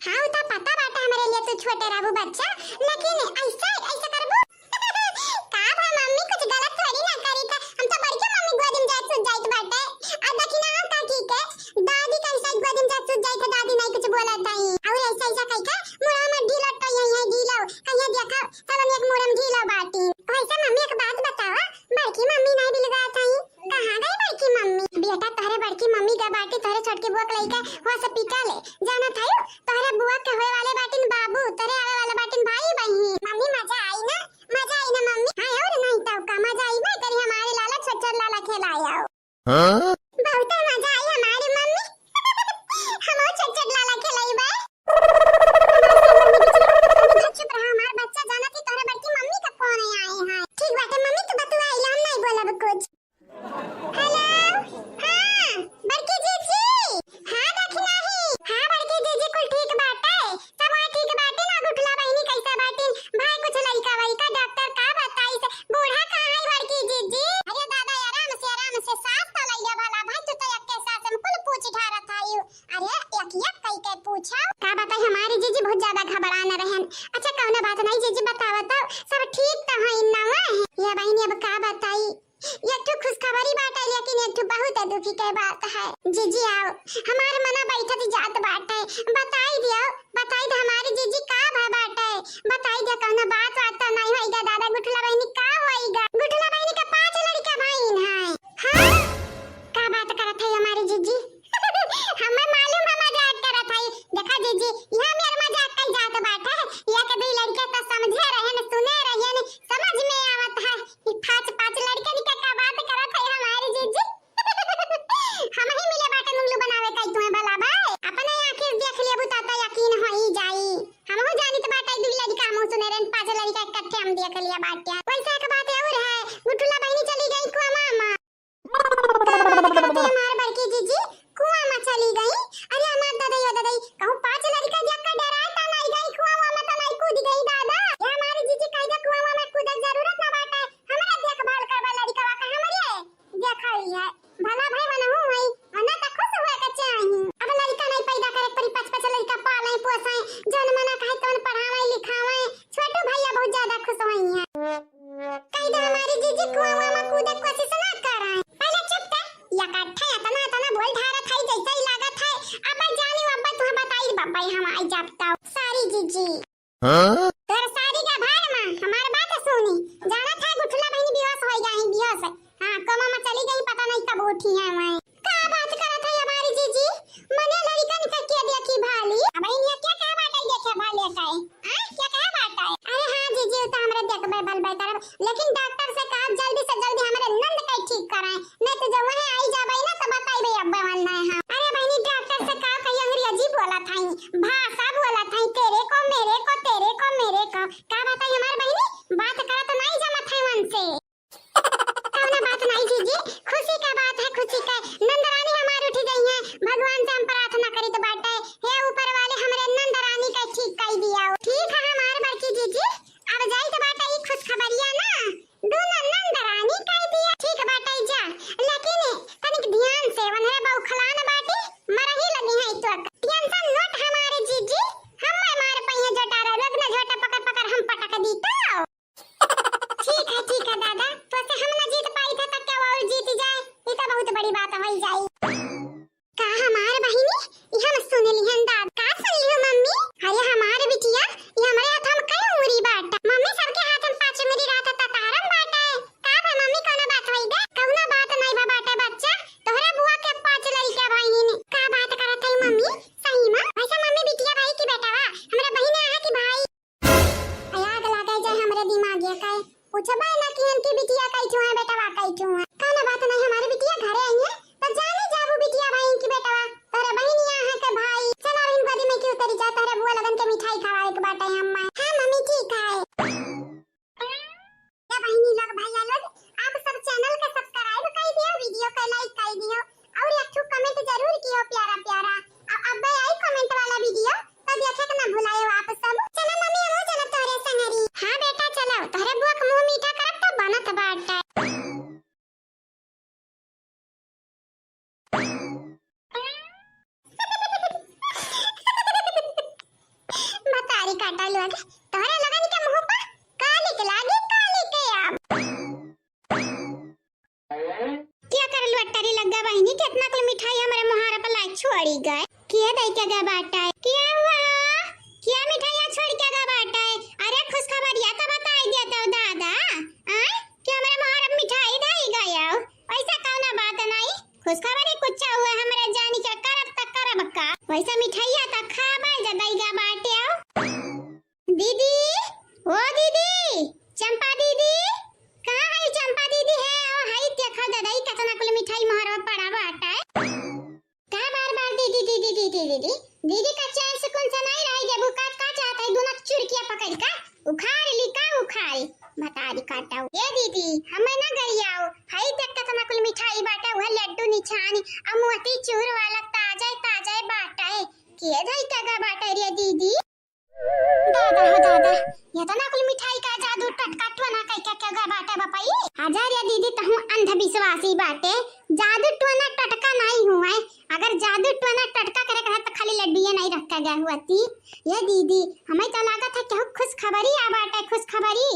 हाँ उता पता बाटा हमारे लिए तू छोटे रहू बच्चा, लेकिन ऐसा ऐसा करबो का भा मम्मी कुछ गलत थोड़ी ना करी था। हम तो बड़के मम्मी गोदी में जात सुत जाइत बाटे आ देखी ना का की के दादी कैसे गोदी में जात सुत जाइत, दादी नहीं कुछ बोला ताई और ऐसा ऐसा कह के मुड़ा में ढीला तो यही है ढीला कहिया देखा चलन एक मुड़ा में ढीला बाटी। वैसे मम्मी एक बात बतावा, बड़की मम्मी नहीं बिलगा ताई कहां गई बड़की मम्मी? बेटा तोहरे बड़की मम्मी का बाटी तोहरे छोटकी बुआ के लइका हॉस्पिटल है जाना थायो, तोहरे बुआ के होए वाले बाटिन बाबू तोरे आवे वाले बाटिन भाई बहन। मम्मी मजा आई ना मम्मी? हां और नहीं तो का मजा आई ना करी हमारे लाला छोटा लाला खेलाया हो। हां बहुत मजा आई हमारी मम्मी हम छोटा लाला खेलाई बा। चुप रहा हमार बच्चा, जाना थी तोहरे बड़की मम्मी का फोन आए हैं। ठीक बात है मम्मी तू बतवा आई हम नहीं बोलब कुछ। हेलो हां बड़की जीजी, हां देखी नहीं हां बड़की जीजी कुल ठीक बात है सब वहां ठीक बात है ना। गुठला बहनी कैसा बाटिन भाई कुछ लइका वई का डॉक्टर का बताई से बूढ़ा कहां है बड़की जीजी? अरे दादा आराम से साफ तो लइया वाला भाई तू तो एक के साथ हम कुल पूछ ठारा थायू। अरे एक कई के पूछा का बताई हमारी जीजी बहुत ज्यादा घबरा न रहन। अच्छा कौन बात नहीं जीजी बतावा तो सब ठीक तो है ना है ये बहनी अब का बताई। एक तो खुशखबरी बात है लेकिन एक तो बहुत दुखी के बात है। जीजी आओ हमारे मना बैठत जात बात है, बताई दे हमारी जीजी का भा बात है, बताई दे कौन बात तो नहीं होइगा दादा। गुठला बहनी का होइगा? गुठला बहनी के 5 लड़का बहन है। हां का बात करत है हमारी जीजी हमें मालूम है मजाक करत है। देखा जीजी यहां मेरा मजाक कई जात बात है, ये के 2 लड़के तो समझे रहे न सुने रहे न समझ में आवत है कि 5 लड़के की का बात करत है हमारी जीजी हम ही मिले बाटे उल्लू बनावे कई तुम्हें भला भाई अपने आंखें देख लिए बुताता यकीन हो ही जाई। हम हो जानी तो बाटे 2 लड़का मुंह सुने रहे 5 लड़का इकट्ठे हम देख लिया बाटे। वैसे एक बात और है गुठला बहनी चली गई कुआ मामा हमारे बड़की जीजी कुआ में चली गई। अरे हमार दादा कहूं 5 लड़का देख कर डराता नहीं गई कुआ में तो नहीं कूद गई दादा। ये हमारी जीजी कह दे कुआ में कूद जरूरत ना बाटे हमरा देखभाल करवा लड़का का हमरे देखई है भला भाई बनहु हई ना त खुश होए के चाही। अब लड़का नहीं पैदा करे परी 5 लड़का पाले पोसाए जन मना कहे तोन पढ़ावे लिखावे छोटू भैया बहुत ज्यादा खुश होई है। कह दे हमारी जीजी कुआ में कूद कोशिश ना कराए पहले चुप थे या काठा या तना बोल धारा थाई जैसा ही लागत है। अब जानी अब्बा तू बताई बाबा हम आई जापता सारी जीजी हां तेरे सारी का भाई मां हमार बात सुनी जाना था गुठला बहनी बेहोश हो गई बेहोश। हां कोमा में चली गई पता नहीं कब उठी है मैं का बात करत है हमारी जीजी मने लड़कन का क्या देखी भाली अब ये क्या कह बात है देखे भाले का है क्या कह बात है? अरे हां जीजी तो हमरे देखबे बल बेटर लेकिन डॉक्टर से कहा जल्दी से जल्दी हमरे नंद का ठीक कराए नहीं तो जब वहां आई जाबई ना तो बताइबे अब्बा वन्ना है। अरे बहनी डॉक्टर से कहा कहीं अंग्रेजी बोला थाई भाषा बोला थाई तेरे को मेरे को का बताई हमार बहनी बात करा तो नहीं जमत है मन से कौन बात नहीं जीजी खुशी का बात है खुशी का नंदरानी हमार उठ गई है भगवान से हम प्रार्थना करी तो बाटे हे ऊपर वाले हमरे नंदरानी का ठीक कर दिया। ठीक है हमार बड़की जीजी अब जाई तो बाटे ई खुश खबरिया ना दोनों नंदरानी कह दिया ठीक बाटे जा लेकिन तनिक ध्यान से वनरे बहु खलान बाटी मरही लगी है तो टेंशन नोट हमारे जीजी हम मार पइया जटारा लगना झोटा पकड़ हम पटक दी तो ठीक है दादा तो से हम ना जीत पाई था तक क्या और जीत जाए ये तो बहुत बड़ी बात हो जाई। का हमार बहिनी ये हम सुन लिहन दाद का सुन लियो मम्मी? अरे हमार बिटिया ये हमरे हाथ हम कई उंगली बाट मम्मी सबके हाथ में 5 उंगली रात ता तारम बाट है का बा मम्मी कोनो बात होई बे कौनो बात नहीं बा बाटे बच्चा तोहरा बुआ के 5 लड़का बहिनी ने का बात करत है मम्मी सही में? वैसे मम्मी बिटिया भाई की बेटावा हमरा बहिनी है कि भाई आग लगा जाए हमरे दिमाग ये काए पूछबा ना कि इनकी बिटिया कई छुआ बेटावा कई छुआ कोनो बात नहीं हमारी बिटिया घरे आई है तो जाने जाबू बिटिया भाई की बेटावा तोरे बहिनिया है के भाई चला इन गोदी में क्यों तरी जाता रे बुआ लगन के मिठाई खावाए के बाटे हम हां मम्मी ठीक है। या बहिनी लोग भैया लोग आप सब चैनल के सब्सक्राइब कर दियो वीडियो को लाइक कर दियो और एक ठो कमेंट जरूर कियो प्यारा प्यारा। अब आई कमेंट वाला वीडियो तो देखे के ना भुलायो आप सब। चलो मम्मी हम चलो तोरे संगरी हां बेटा चलो तोरे बुआ के मुंह मीठा करब तो बनत बाटे। लगे तोहरे लगन के मुंह पर काले के लागे काले के अब क्या कर लटरी लगा बहनी कितना कुल मिठाई हमारे मुहारा पर लाइक छोड़ी गए किया दई के गा बाटा है क्या हुआ क्या मिठाई छोड़ के गा बाटा है अरे खुश खबरिया तो बता दिया तो दादा आय क्या हमारे मुहारा मिठाई दई गया ऐसा कौन बात नहीं खुश खबरी कुछ हुआ हमारे जानी के करब तक करब का वैसा मिठाई आता खा बाय जा दई गा बाटे आओ दीदी ओ दीदी चंपा दीदी कहां है चंपा दीदी है ओ हाई देखा दादाई कितना कुल मिठाई मुहारा पड़ा बाटा है का बार-बार दीदी दीदी दीदी दीदी दीदी का चैन से कौन सा नहीं रही जब का चाहता है दोनों चुरकिया पकड़ का उखाड़ ली का उखाड़ बता दी काटा ये दीदी हमें ना गरियाओ हाई देख कितना कुल मिठाई बाटा वो लड्डू निछानी और मोती चूर वाला ताजा ताजा बाटा है के धई का बाटा रे दीदी दादा हो दादा ये तो ना कुल मिठाई का जादू टटका टोना कई क्या बाटा बपाई हजार या दीदी तो हूं अंधविश्वासी बाटे जादू टोना टटका नहीं हुआ है अगर जादू टोना टटका करे रहा तो खाली लड्डू नहीं रखा गया हुआ थी ये दीदी हमें तो लगा था कि खुश खबरी आ बाटा खुश खबरी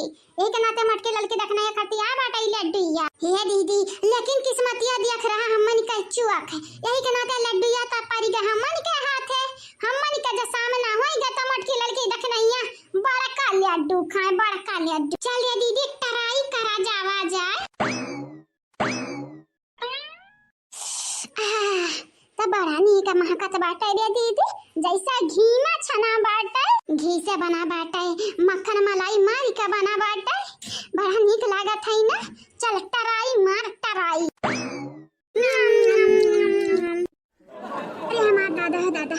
एक नाते मटके ललके देखना है खाती आ बाटा लड्डू या ये दीदी लेकिन किस्मतिया देख रहा हमन का चुआक है यही के नाते लड्डू या तो पारी के हमन के हाथ है हमन का जो सामना होएगा तो मटके ललके देखना है बड़ा का लड्डू खाए बड़ा का लड्डू चल ये दीदी टराई करा जावा जाए तो बड़ा नी का महकत बाटा रे दीदी जैसा घी में छना बाटा घी से बना बाटा मक्खन मलाई मार के बना बाटा बड़ा नीक लागत है ना चल टराई मार टराई अरे हमार दादा दादा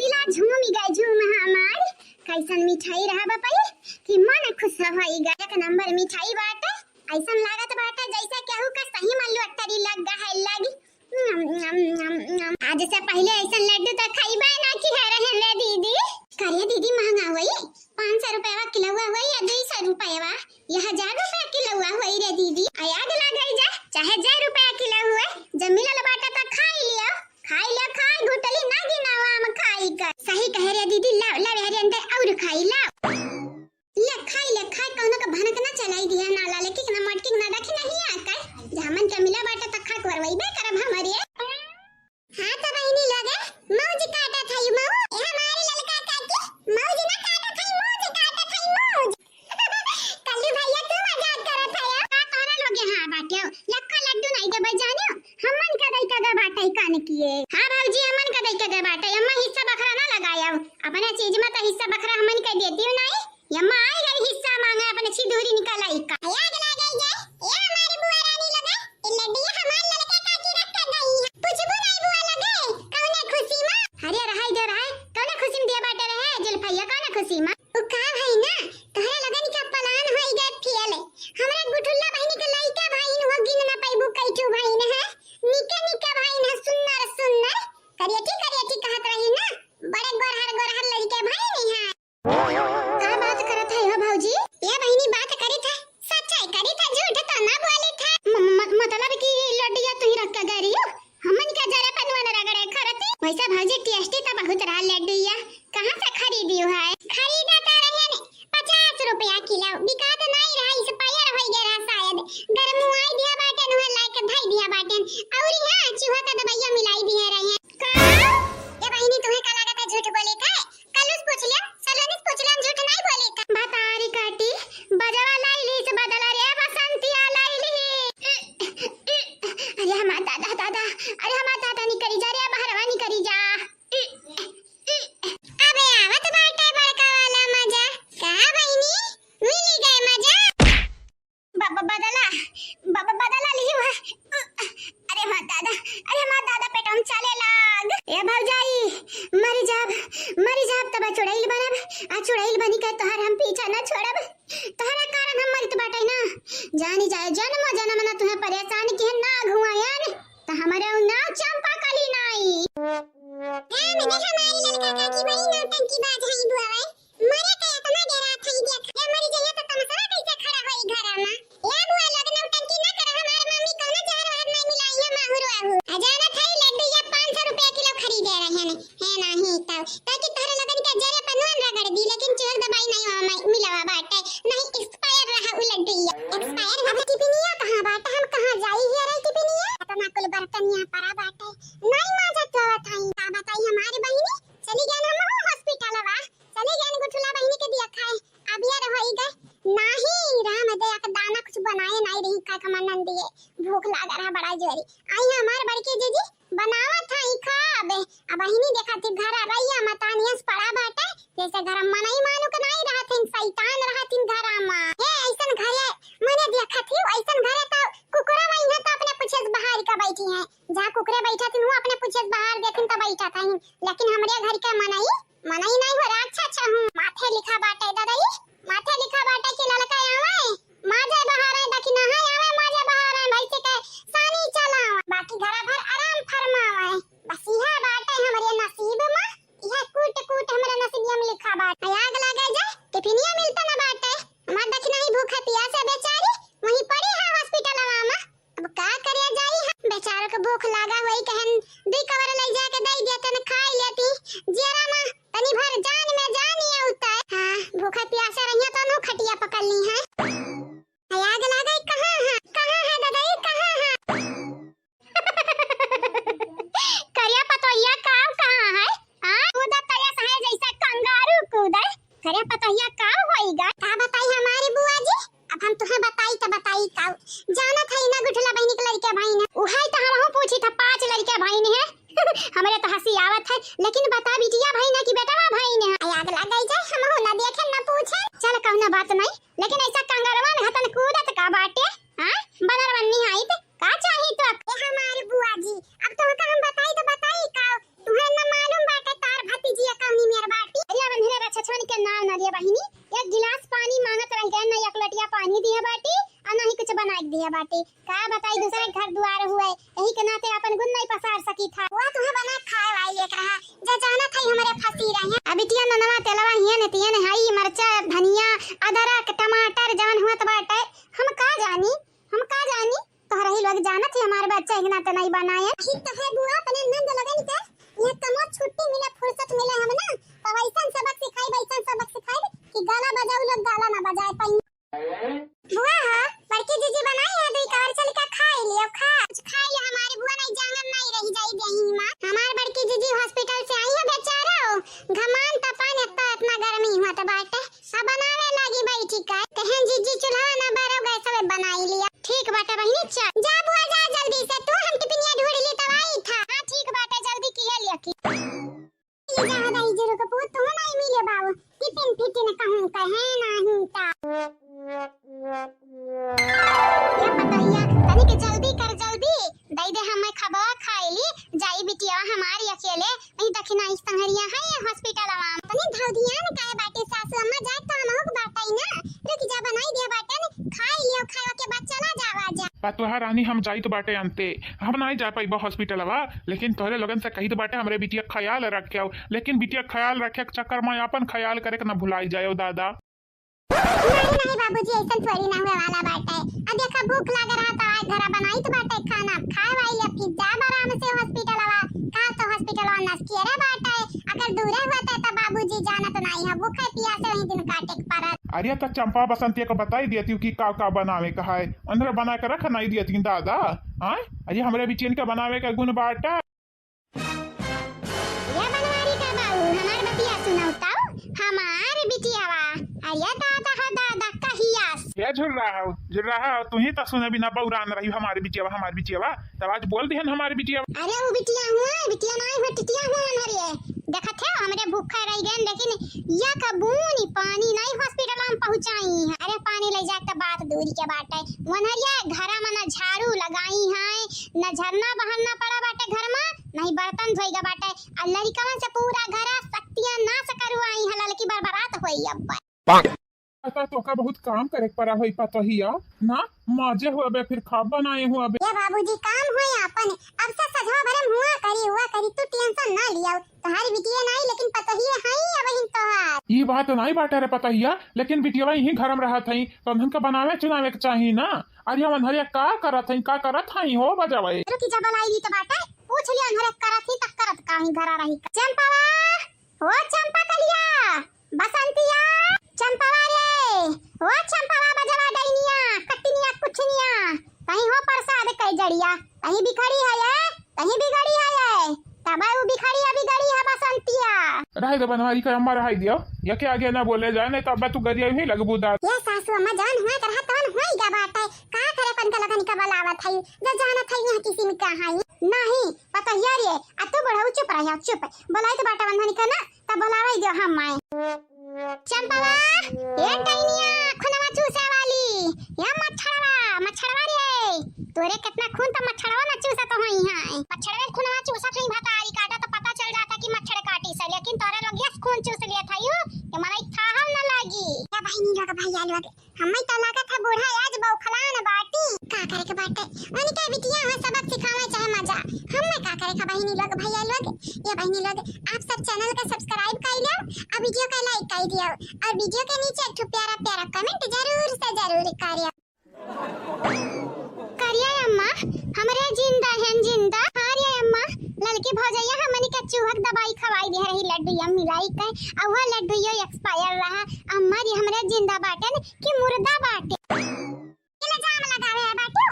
दिला झूमी गई झूम हमार कैसन मिठाई रहा बापाई कि मन खुश होई गया एक नंबर मिठाई बाटा ऐसा लागत बाटा जैसा केहू का सही में लटरी लग है लगी आज से पहले ऐसा लड्डू तो खाईबा ना कि है रहे ले दीदी करिए दीदी महंगा हुई 500 रुपया किलो हुआ या 200 रुपया या 1000 रुपया किलो हुआ रे दीदी आयाद लग गई जा चाहे 1000 रुपया किलो हुआ जब मिलल बाटा तो खाई लियो खाई घुटली ना गिनावा हम खाई का सही कह रे दीदी लाओ लाओ रे अंदर और खाई लाओ ले खाई कोनो का भनक ना चलाई दिया ना ला लेके ना मटकी ना रखी नहीं आता जामन के मिला बाटा तो खा करवाईबे करब हमारे हां तो बहनी लगे मौज काटा थई मौ ए हमारे ललका काकी मौज ना काटा थई मौज काटा थई मौज कल्लू भैया तू मजाक करत है का तोरा लोगे हां बाटे लक्का लड्डू नहीं दे बजाने हमन का दई का बाटा कान किए हां भौजी हमन का दई का बाटा अम्मा हिस्सा बखरा ना लगाया अपने चीज में तो हिस्सा बखरा हमन का देती नहीं अम्मा आई गई हिस्सा मांगा अपने छिधूरी निकालाई का याद लग गई है ये हमारी बुआ रानी लगा ये लड्डू हमार ललका काकी रख कर गई है पूछबो नहीं बुआ लगे कौने खुशी में अरे रहाई दे रहाई कौने खुशी में दिया बाटे रहे जुल्फैया कौने खुशी में ओ का भाई ना तोहरा लगन का पलान होई गए थियले हमरा गुठुल्ला बहिनी के लइका भाई न हो गिन ना पाइबू कैठू भाई न है निके निके भाई न सुन्नर सुन्नर करियठी कहत रही ना बड़े गोरहर लड़के भाई नहीं है का बात करत है हो भौजी ये बहिनी बात करी था सच्चाई करी था झूठ तो ना बोली था मतलब कि लड्डू तू ही रख के गई हो हमन का जरा पनवन रगड़े खरती वैसा भौजी टेस्टी तो बहुत रहा लड्डू कहां से खरीदी है खरीदा तो रहे ने 50 रुपया किलो बिका तो नहीं रहा इस पायर होई गया शायद गरमुआई दिया बाटे न लाइक धाई दिया बाटे और यहां चूहा का दवाइयां मिलाई दिए रहे का ये बहिनी तुम्हें का लागत है झूठ बोली था कल पूछ लिया सलोनी पूछ लिया झूठ नहीं बोली था बता री काटी बजवा लाई ली से बदला रे बसंती आ लाई ली अरे हमार दादा अरे हमार दादा नहीं करी जा रे बाहरवा नहीं करी जा अबे आवत बाटे बड़का वाला मजा का बहिनी मिली गए मजा बदला ली हुआ अरे हमार दादा पेट हम चले लाग ए भौजाई मरी जाब तब चुड़ैल बनब आ चुड़ैल बनी के तोहर हम पीछा ना छोड़ब तोहरा कारण हम मरत बाटे ना जानी जाए जन्म ना तुम्हें परेशान के ना घुआयन त हमारे नाम चंपा कली नाई मैंने हमारी लड़का काकी बड़ी नौटंकी बाज है बुआ मरे के इतना डरा थई देख ये मरी जाए तो तमसरा कैसे खड़ा होई घर में ये बुआ लग नौटंकी ना कर हमार मम्मी कौन चार बार नहीं मिलाई है माहुर वाहू अजाना थई लड्डू ये 500 रुपया किलो खरीदे रहे हैं है नहीं ताकि तोहरे लगन के जरे पनवन रगड़ दी लेकिन चोर दबाई नहीं बात नहीं, लेकिन ऐसा कंगारवा में हतन कूदत का बाटे। हां बनरवन्नी आई त का चाही तो हमारे बुआ जी। अब तो हम बताई तो बताई का तुम्हें ना मालूम बाटे तार भतीजी कौनी मेर बाटी। अरे अब मेरे रछछवन के नाम ना दिया बहिनी, एक गिलास पानी मांगत रह गए ना, एक लटिया पानी दिया बाटी और नहीं कुछ बना के दिया बाटी। का बताई दूसरे घर द्वार हुए, यही के नाते अपन गुण नहीं पसार सकी था। वो तुम्हें बना खाए वाई एक रहा जे जाना था हमारे फंसी रहे। अभी तिया ननवा तेलवा हिया ने तिया ने हरी मिर्चा धनिया अदरक टमाटर जवन हुआ त बाटे हम का जानी तोहरा ही लोग जानत है हमारे बच्चा एक नाते नहीं बनाए। ही तो है बुआ अपने नंद लगन के ये तमो छुट्टी मिले फुर्सत मिले हम ना तो वैसन सबक सिखाई कि गाना बजाऊ लोग गाना ना बजाए पाई। बुआ हां बड़की जीजी बनाई है दई कवर चल के खाई लियो खाई लियो। हमारी बुआ नहीं जांगन नहीं रही जाई देही मां। हमार बड़की जीजी हॉस्पिटल से आई है बेचारा घमान तपन इतना गर्मी हुआ त बाटे अब बनावे लगी बैठी का कहें जीजी चूल्हा ना बारो गैस में बनाई लिया। ठीक बाटे बहिनी चल जा बुआ जा जल्दी से तू हम टिफिनिया ढूंढ ली तब आई था। हां ठीक बाटे जल्दी किया लिया की ये जा रही जरो का पुत तो नहीं मिले बाबू टिफिन फिटिन कहूं कहे नहीं ता ये बताइया तनी के जल्दी कर जल्दी दई दे हमें खबर खाईली जाई बिटिया हमारी अकेले नहीं दखिना इस तंगरिया है हॉस्पिटल आवाम तनी धाउदिया ने काहे बाटे सासू अम्मा जाए तो हम बाटाई ना रुक जा बनाई दिया बाटे ने खाई लियो खावा के बाद चला जावा जा पतवा रानी हम जाई तो बाटे अंते हम नहीं जा पाई हॉस्पिटल वा लेकिन तोहरे लगन से कही तो बाटे हमरे बिटिया ख्याल रखे लेकिन बिटिया ख्याल रखे के चक्कर में अपन ख्याल करे के ना भुलाई जाए दादा। नहीं बाबूजी ऐसा थोड़ी ना हुए वाला बाटे। अब देखा भूख लग रहा था आज घरा बनाई तो बाटे खाना खाए वाली अब पिज्जा आराम से हॉस्पिटल आवा का तो हॉस्पिटल वाला नस्किया रे बाटे अगर दूर होता तो बाबूजी जाना तो नहीं है भूखे प्यासे वही दिन काटे के पड़ा। अरे तो चंपा बसंती को बताई दियती कि का बनावे का है अंदर बना के रख नहीं दियती दादा। हां अरे हमरे बिटियन के बनावे का गुण बाटा ये बनवारी का बाबू हमार बतिया सुनाउताओ हमार बिटियावा अरे दादा कहियास ये झुर रहा हो तू ही तो सुने बिना बौरान रही हमारी बिटियावा तब आज बोल दिहन हमारी बिटियावा। अरे वो बिटिया नहीं हो टिटिया हुआ हमारे देखत है हमरे भूखा रह गए लेकिन या कबूनी पानी नहीं हॉस्पिटल में पहुंचाई है। अरे पानी ले जाके बात दूरी के बाटे वनरिया घरा में ना झाड़ू लगाई है ना झरना बहरना पड़ा बाटे घर में नहीं बर्तन धोईगा बाटे और लड़कवन से पूरा घर शक्तियां नाश करवाई है लड़की बरबरात होई अब पता तो का बहुत काम करे पड़ा होई पता हिया ना माजे हुआ बे फिर खा बनाए हुआ बे ये बाबूजी काम होई अपन अब से सजवा भरम हुआ करी तू टेंशन ना लिया तुम्हारी बिटिया नहीं लेकिन पता ही है अब इन तोहार ये बात नहीं बाटे रे पता हिया लेकिन बिटिया यही घर में रहत हई तो हमन का बनावे चुनावे के चाहिए ना। अरे हम हरिया का करत हई हो बजावे रुकी जब लाई तो बाटे पूछ लिया हरे करत ही तक करत काहे घर रही चंपावा ओ चंपा कलिया बसंतिया चंपावा रे ओ चंपावा बजवा दैनिया कटिनिया कुछनिया कहीं हो प्रसाद कई जड़िया कहीं बिखड़ी है ये कहीं बिगड़ी है ये तब वो बिखड़ी अभी गड़ी है बसंतिया रह दे बनवारी का अम्मा रह दियो या के आगे ना बोले जाए नहीं तो अब तू गरिया ही लगबू दा ये सासू अम्मा जान हुआ तरह तवन होई गा बाटे का करे पन का लगन का बलावत है ज जाना था यहां किसी में कहां नहीं पता यार ये आ तो बढ़ाऊ चुप रह चुप बोलाई तो बाटा बंधन का ना तब बोलावे दियो हम आए चंपावा ये दैनिया खुनवा चूसा वाली या मच्छरवा रे तोरे कितना खून तो मच्छरवा ना चूसा तो होई है मच्छरवे खुनवा चूसा थई भतारी काटा तो पता चल जाता कि मच्छर काटी से लेकिन तोरे लोग ये खून चूस लिया था यू कि मलाई थाहल ना लागी या बहिनी लोग भैया लोग हमें तो लगा था बूढ़ा आज बौखलान बाटी का करे के बाटे उनके बिटिया है सबक सिखावे चाहे मजा हम ना का करे का बहिनी लोग भैया लोग ये बहिनी लोग आप सब चैनल का सब्सक्राइब कर लो और वीडियो का लाइक कर दियो और वीडियो के नीचे एक प्यारा कमेंट जरूर से जरूर करियो अम्मा हमरे जिंदा हारिया अम्मा लड़की भौजैया हमनी के चूहक दवाई खवाई दे रही लड्डू यम मिलाई के और वो लड्डू यो एक्सपायर रहा अम्मा जी हमरे जिंदा बाटन कि मुर्दा बाटे इल्जाम लगावे है बाटू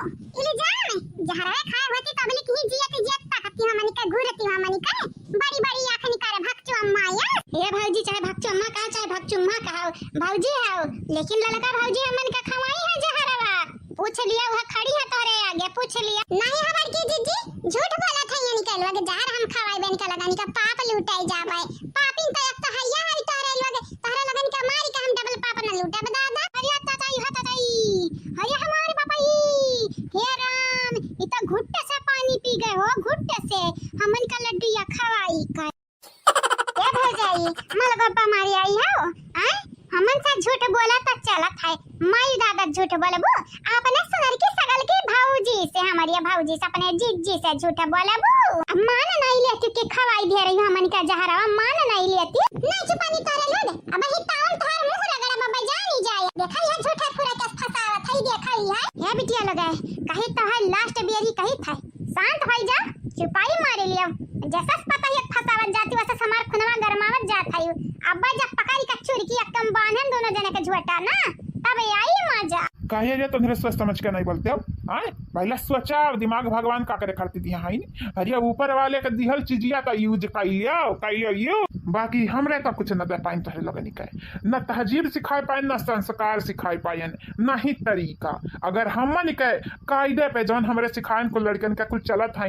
इल्जाम जहरा खाए होती तबली की जियत ताकती हमनी के घुरती हमनी के बड़ी आंख निकारे भक्चू अम्मा ये भौजी चाहे भक्चू अम्मा का चाहे भक्चू अम्मा का भौजी है लेकिन लड़का भौजी हमन के खवाई है जहरवा पूछ लिया वह खड़ी है तोरे आगे पूछ लिया नहीं हमार की जीजी झूठ बोला था ये निकलवा के जार हम खवाई बन का लगानी का पाप लुटाई जावे पापिन तो एक तो हैया है तोरे लगन का मारी का हम डबल पाप न लूटा दादा झूठ बोला तो चलत है। मैं दादा झूठ बोलबू अपने सुनर की सगल की भाऊजी से, हमारी भाऊजी से, अपने जीजी से झूठ बोलबू। अब मान नहीं लेती कि खवाई दे रही हूं हमन का जहरा, मान नहीं लेती। नहीं चुपानी तारे लोड, अब ही टाउन थार मुंह रगड़ा बाबा जानी जाए। देखा ये झूठा पूरा के फसावत है, देखा है बिटिया लगाए कहीं तो है लास्ट बेरी कहीं था। शांत हो जा, चुपाई मारे लियो। जैसा पता है फसावत जाती वैसा हमार खुनवा गरमावत जात है। अब्बा जब पकड़ी का चुड़की एकदम बांधन दोनों जने के झूठा ना, तब आई मजा। काहे रे तुम सोच समझ के नहीं बोलते हो? आए पहला सोचा दिमाग भगवान का करे करती दिया है। अरे ऊपर वाले के दिहल चीजिया तो यूज कइयो बाकी हमरे तो कुछ न दे पाइन तोहरे लोग निकाय न तहजीब सिखाए पाए न संस्कार सिखाए पाए न ही तरीका। अगर हमन के कायदे पे जौन हमरे सिखाएन को लड़कन का कुछ चलत है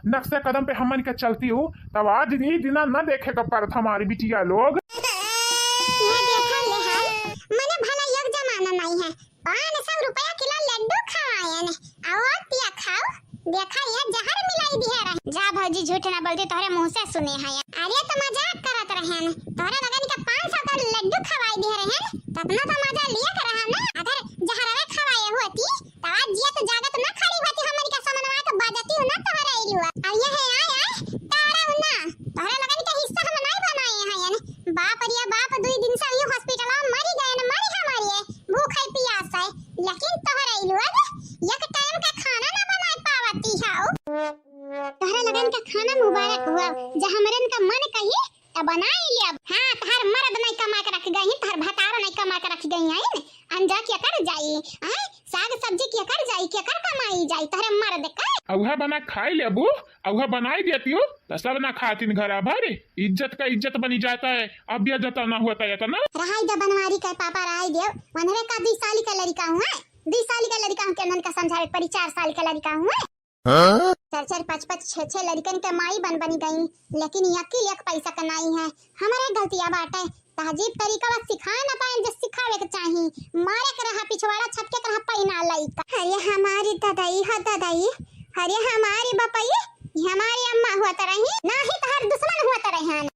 नक्शे कदम पे हमन के चलती हूँ तब आज ही दिना न देखे का पड़त हमारी बिटिया लोग। मने भला एक जमाना नहीं है 500 रुपया किलो लड्डू खवायन और पिया खाओ। देखा ये जहर मिलाई दिया रहे। जा भौजी झूठ ना बोलती, तोहरे मुंह से सुने हैं। अरे तो मजाक करत रहन, तोहरे लगन के 500 का लड्डू खवाई दे रहन, ततना तो मजा लिया कर रहा ना। अगर जहरवे खवाए होती तो आज जियत जागत ना खड़ी होती, हमन के समनवा के बाजती ना तोहरे एरिया। और ये है आय तारा ना तोहरे लगन के हिस्सा हम नहीं बनाए हैं। बाप रे बाप 2 दिन से ये हॉस्पिटल में मरी गए न, मरी हमारी भूख है प्यास है। लेकिन तोहरे एरिया एक टाइम का खाना ना बनाए पावती है। तोहरा लगन का खाना मुबारक हुआ, जब हमरन का मन कही तब बनाई लिया। हां तहर मर्द नहीं कमा के रख गई, तहर भतारो नहीं कमा के रख गई है। अंजा के कर जाई हैं, साग सब्जी के कर जाई, के कर कमाई जाई तहरे मर्द का। अउहा बना खाई लेबू, अउहा बनाई देती हो तो सब ना खातिन घर भर। इज्जत का इज्जत बनी जाता है, अब ये जता ना होता है ना। रहाई द बनवारी का पापा रहाई देव मनरे का 20 साल का लड़का हूं, 20 साल का लड़का हूं, केनन का समझावे परी 4 साल का लड़का हूं। 4 5 6 लड़कन के माई बन बनी गई, लेकिन यकील एक पैसा कमाई है। हमारे गलतियां बाटे, तहजीब तरीका बस सिखा ना पाए जो सिखावे के चाही। मारे के रहा पिछवाड़ा छटके के रहा पैना लइका। अरे हमारी दादाई है दादाई, अरे हमारी बापाई, हमारी अम्मा हुआ त रही ना ही तहर दुश्मन हुआ त रहन।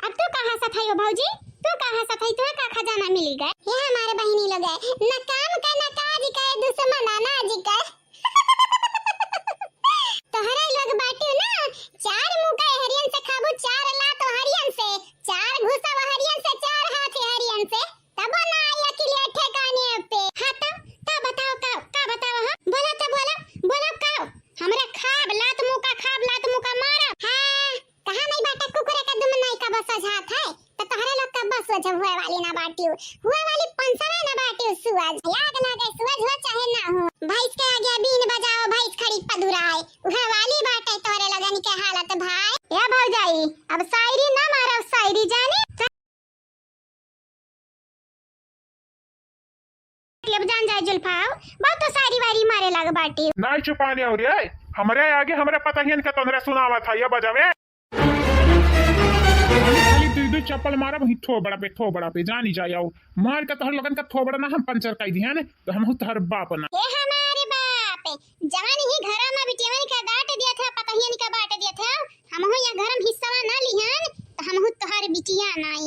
अब तू कहां से थई हो भौजी, तू कहां से थई, तुहे का खजाना मिल गए? ये हमारे बहनी लोग है न काम का न काज का दुश्मन अनाज का। तोहरे लोग बाटू ना 4 मुंह का हरियन से खाबू, 4 लात हरियन से, 4 घुसा हरियन से, 4 हाथ हरियन से, तब ना आया कि ले ठेकाने पे। हां तो बताओ का बताओ। हां बोला तो बोला का हमरा खाब लात मुंह का, खाब लात मुंह का मारा। हां कहां नहीं बाटा कुकुरे का दुम नहीं का बस हाथ है तो तोहरे लोग का बस वजह हुए वाली ना बाटी, हुए वाली पंसरा ना बाटी। सुअज याद ना गए, सुअज हो चाहे ना हो, भैंस के आगे बीन बजाओ भैंस खड़ी पदुराए, हुए वाली बाटे तोरे लगन के हालत भाई। या भौजाई अब शायरी ना मारो, शायरी जाने लब जान जाए जुल्फाओ बहुत तो सारी वारी मारे लग बाटी। ना चुपाने हो रे हमरे आगे हमरे पता ही इनका तोहरे सुनावा था ये बजावे। खाली 2 चप्पल मारब ही थोबड़ा पे जानी जाओ मार के तोहर लगन का थोबड़ा ना हम पंचर कई दिया ने तो हम तोहर बाप ना। ए हमारे बाप जवान ही घर में बिटिया का डांट दिया था, पता ही नहीं का बांट दिया था। हम हो या घर में हिस्सा ना लिहन तो हम हो तोहर बिटिया नहीं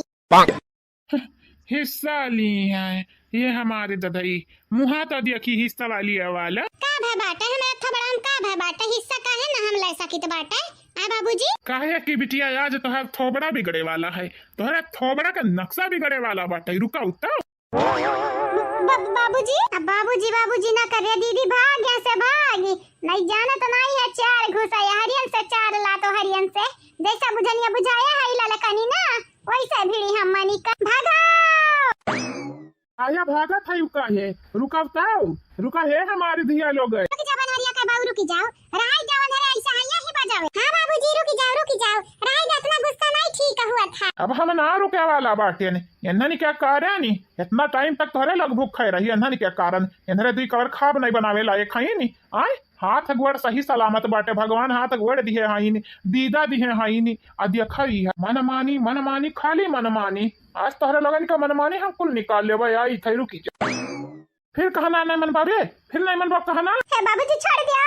हिस्सा ली है ये हमारे ददई मुहा तो देखी हिस्सा वाली है वाला का भे बाटे हमें थोबड़ा हम का भे बाटे हिस्सा का है ना हम ले सकी तो बाटे। आ बाबूजी काहे की बिटिया आज तोहर थोबड़ा बिगड़े वाला है, तोहरा थोबड़ा का नक्शा बिगड़े वाला बाटे। रुका उता बाबूजी ना करे दीदी भाग यहाँ से भाग, नहीं जाना तो नहीं है 4 घुसा हरियन से 4 लातो हरियन से, जैसा बुझनिया बुझाया है ललकनी ना वैसे भिड़ी हम मनी का भागो। आया भागा था रुका है, रुका उताओ रुका है हमारे धिया लोग है। रुक जा बनहरिया का बाबू रुक जाओ, राय जवन है ऐसा है ही बजावे। हां बाबूजी रुक जाओ राय इतना गुस्सा नहीं ठीक हुआ था। अब हम ना रुके वाला बाटे ने इन्हनी क्या कारण नी इतना टाइम तक तोरे लग भूख खाई रही इन्हनी क्या कारण इन्हरे 2 कवर खाब नहीं बनावे लायक खाई नी। आए हाथ गोड़ सही सलामत बाटे, भगवान हाथ गोड़ दिए हाई नी, दीदा दिए हाई नी, अदिया खाई है मनमानी खाली मनमानी। आज तोहरे लगन का मनमानी हम कुल निकाल लेबे। आई थई रुकी जा फिर कहना नहीं मन बाबे, फिर नहीं मन बाप कहना। हे बाबूजी छोड़ दे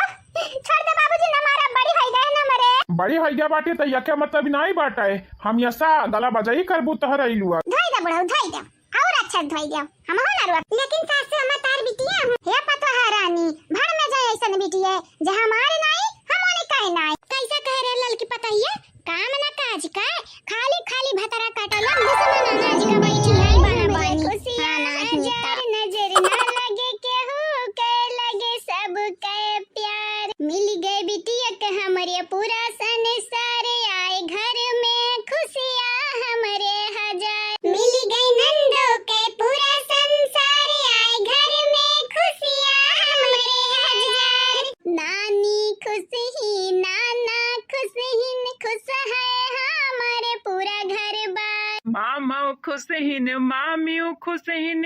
बाबूजी ना मारा बड़ी हाई गए ना मरे। बड़ी हैया बाटे तो यके मतलब नहीं बाटे हम यसा गला बजाई करबू तहर अइलुआ धोई दे बुढ़ऊ धोई दे और अच्छा धोई दे हम हो ना रुआ लेकिन सासू अम्मा तार बिटिया हे पतो है रानी भर में जाए ऐसन बिटिया जे हमारे नहीं हमने कहे नहीं कैसा कह रे ललकी पता है काम ना काज का खाली खाली भतरा काटलम दुश्मन अनाज का बैठी है बना बनी खुशियां हजार नजर ना लगे केहू के लगे सब के प्यार मिल गए बिटिया के हमरे पूरा संसार आए घर में खुशियां हमरे हजार मिल गए नंदो के पूरा संसार आए घर में खुशियां हमरे हजार नानी खुश ही नाना खुश ही खुश है हमारे पूरा घर बार मामा खुशहिन मामियों खुशहिन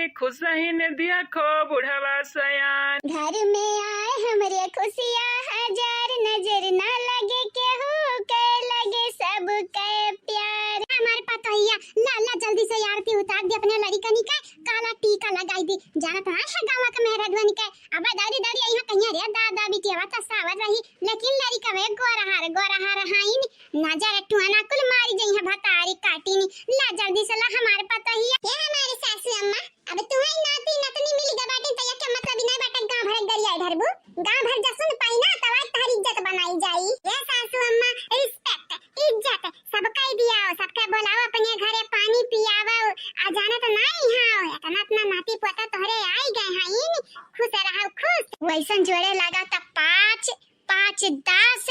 देखो बुढ़वा सयान घर में आए हमरे खुशियां हजार नजर ना लगे केहू के लगे सब के प्यार हमारे पतोहिया लाला जल्दी से आरती उतार दे अपने लड़कनी का काला टीका लगाई दी जाना तो है गांव का मेहरादवनी का अब दादी दादी यहाँ कहीं रे दादा बिटिया तो सावर रही लेकिन लड़का वे गोरहार हाइन नजर टुआना कुल मारी जई है भतारी काटीनी ला जल्दी से ला हमारे पतोहिया ये हमारी सासू अम्मा अब तुम्हें नाती नतनी मिल गए बाटे तो क्या मतलब नहीं बाटे गांव भर गरिया धरबू गांव भर जसन पाई ना तवा तारी इज्जत बनाई जाई ये सासू अम्मा रिस्पेक्ट इज्जत सबका दिया सबका बुलाओ अपने घरे पानी पियावो आ जाना तो नहीं हां इतना इतना नाती पोता तोहरे आई गए हाइन खुश रहो खुश वैसन जोड़े लगा तो 5 5 10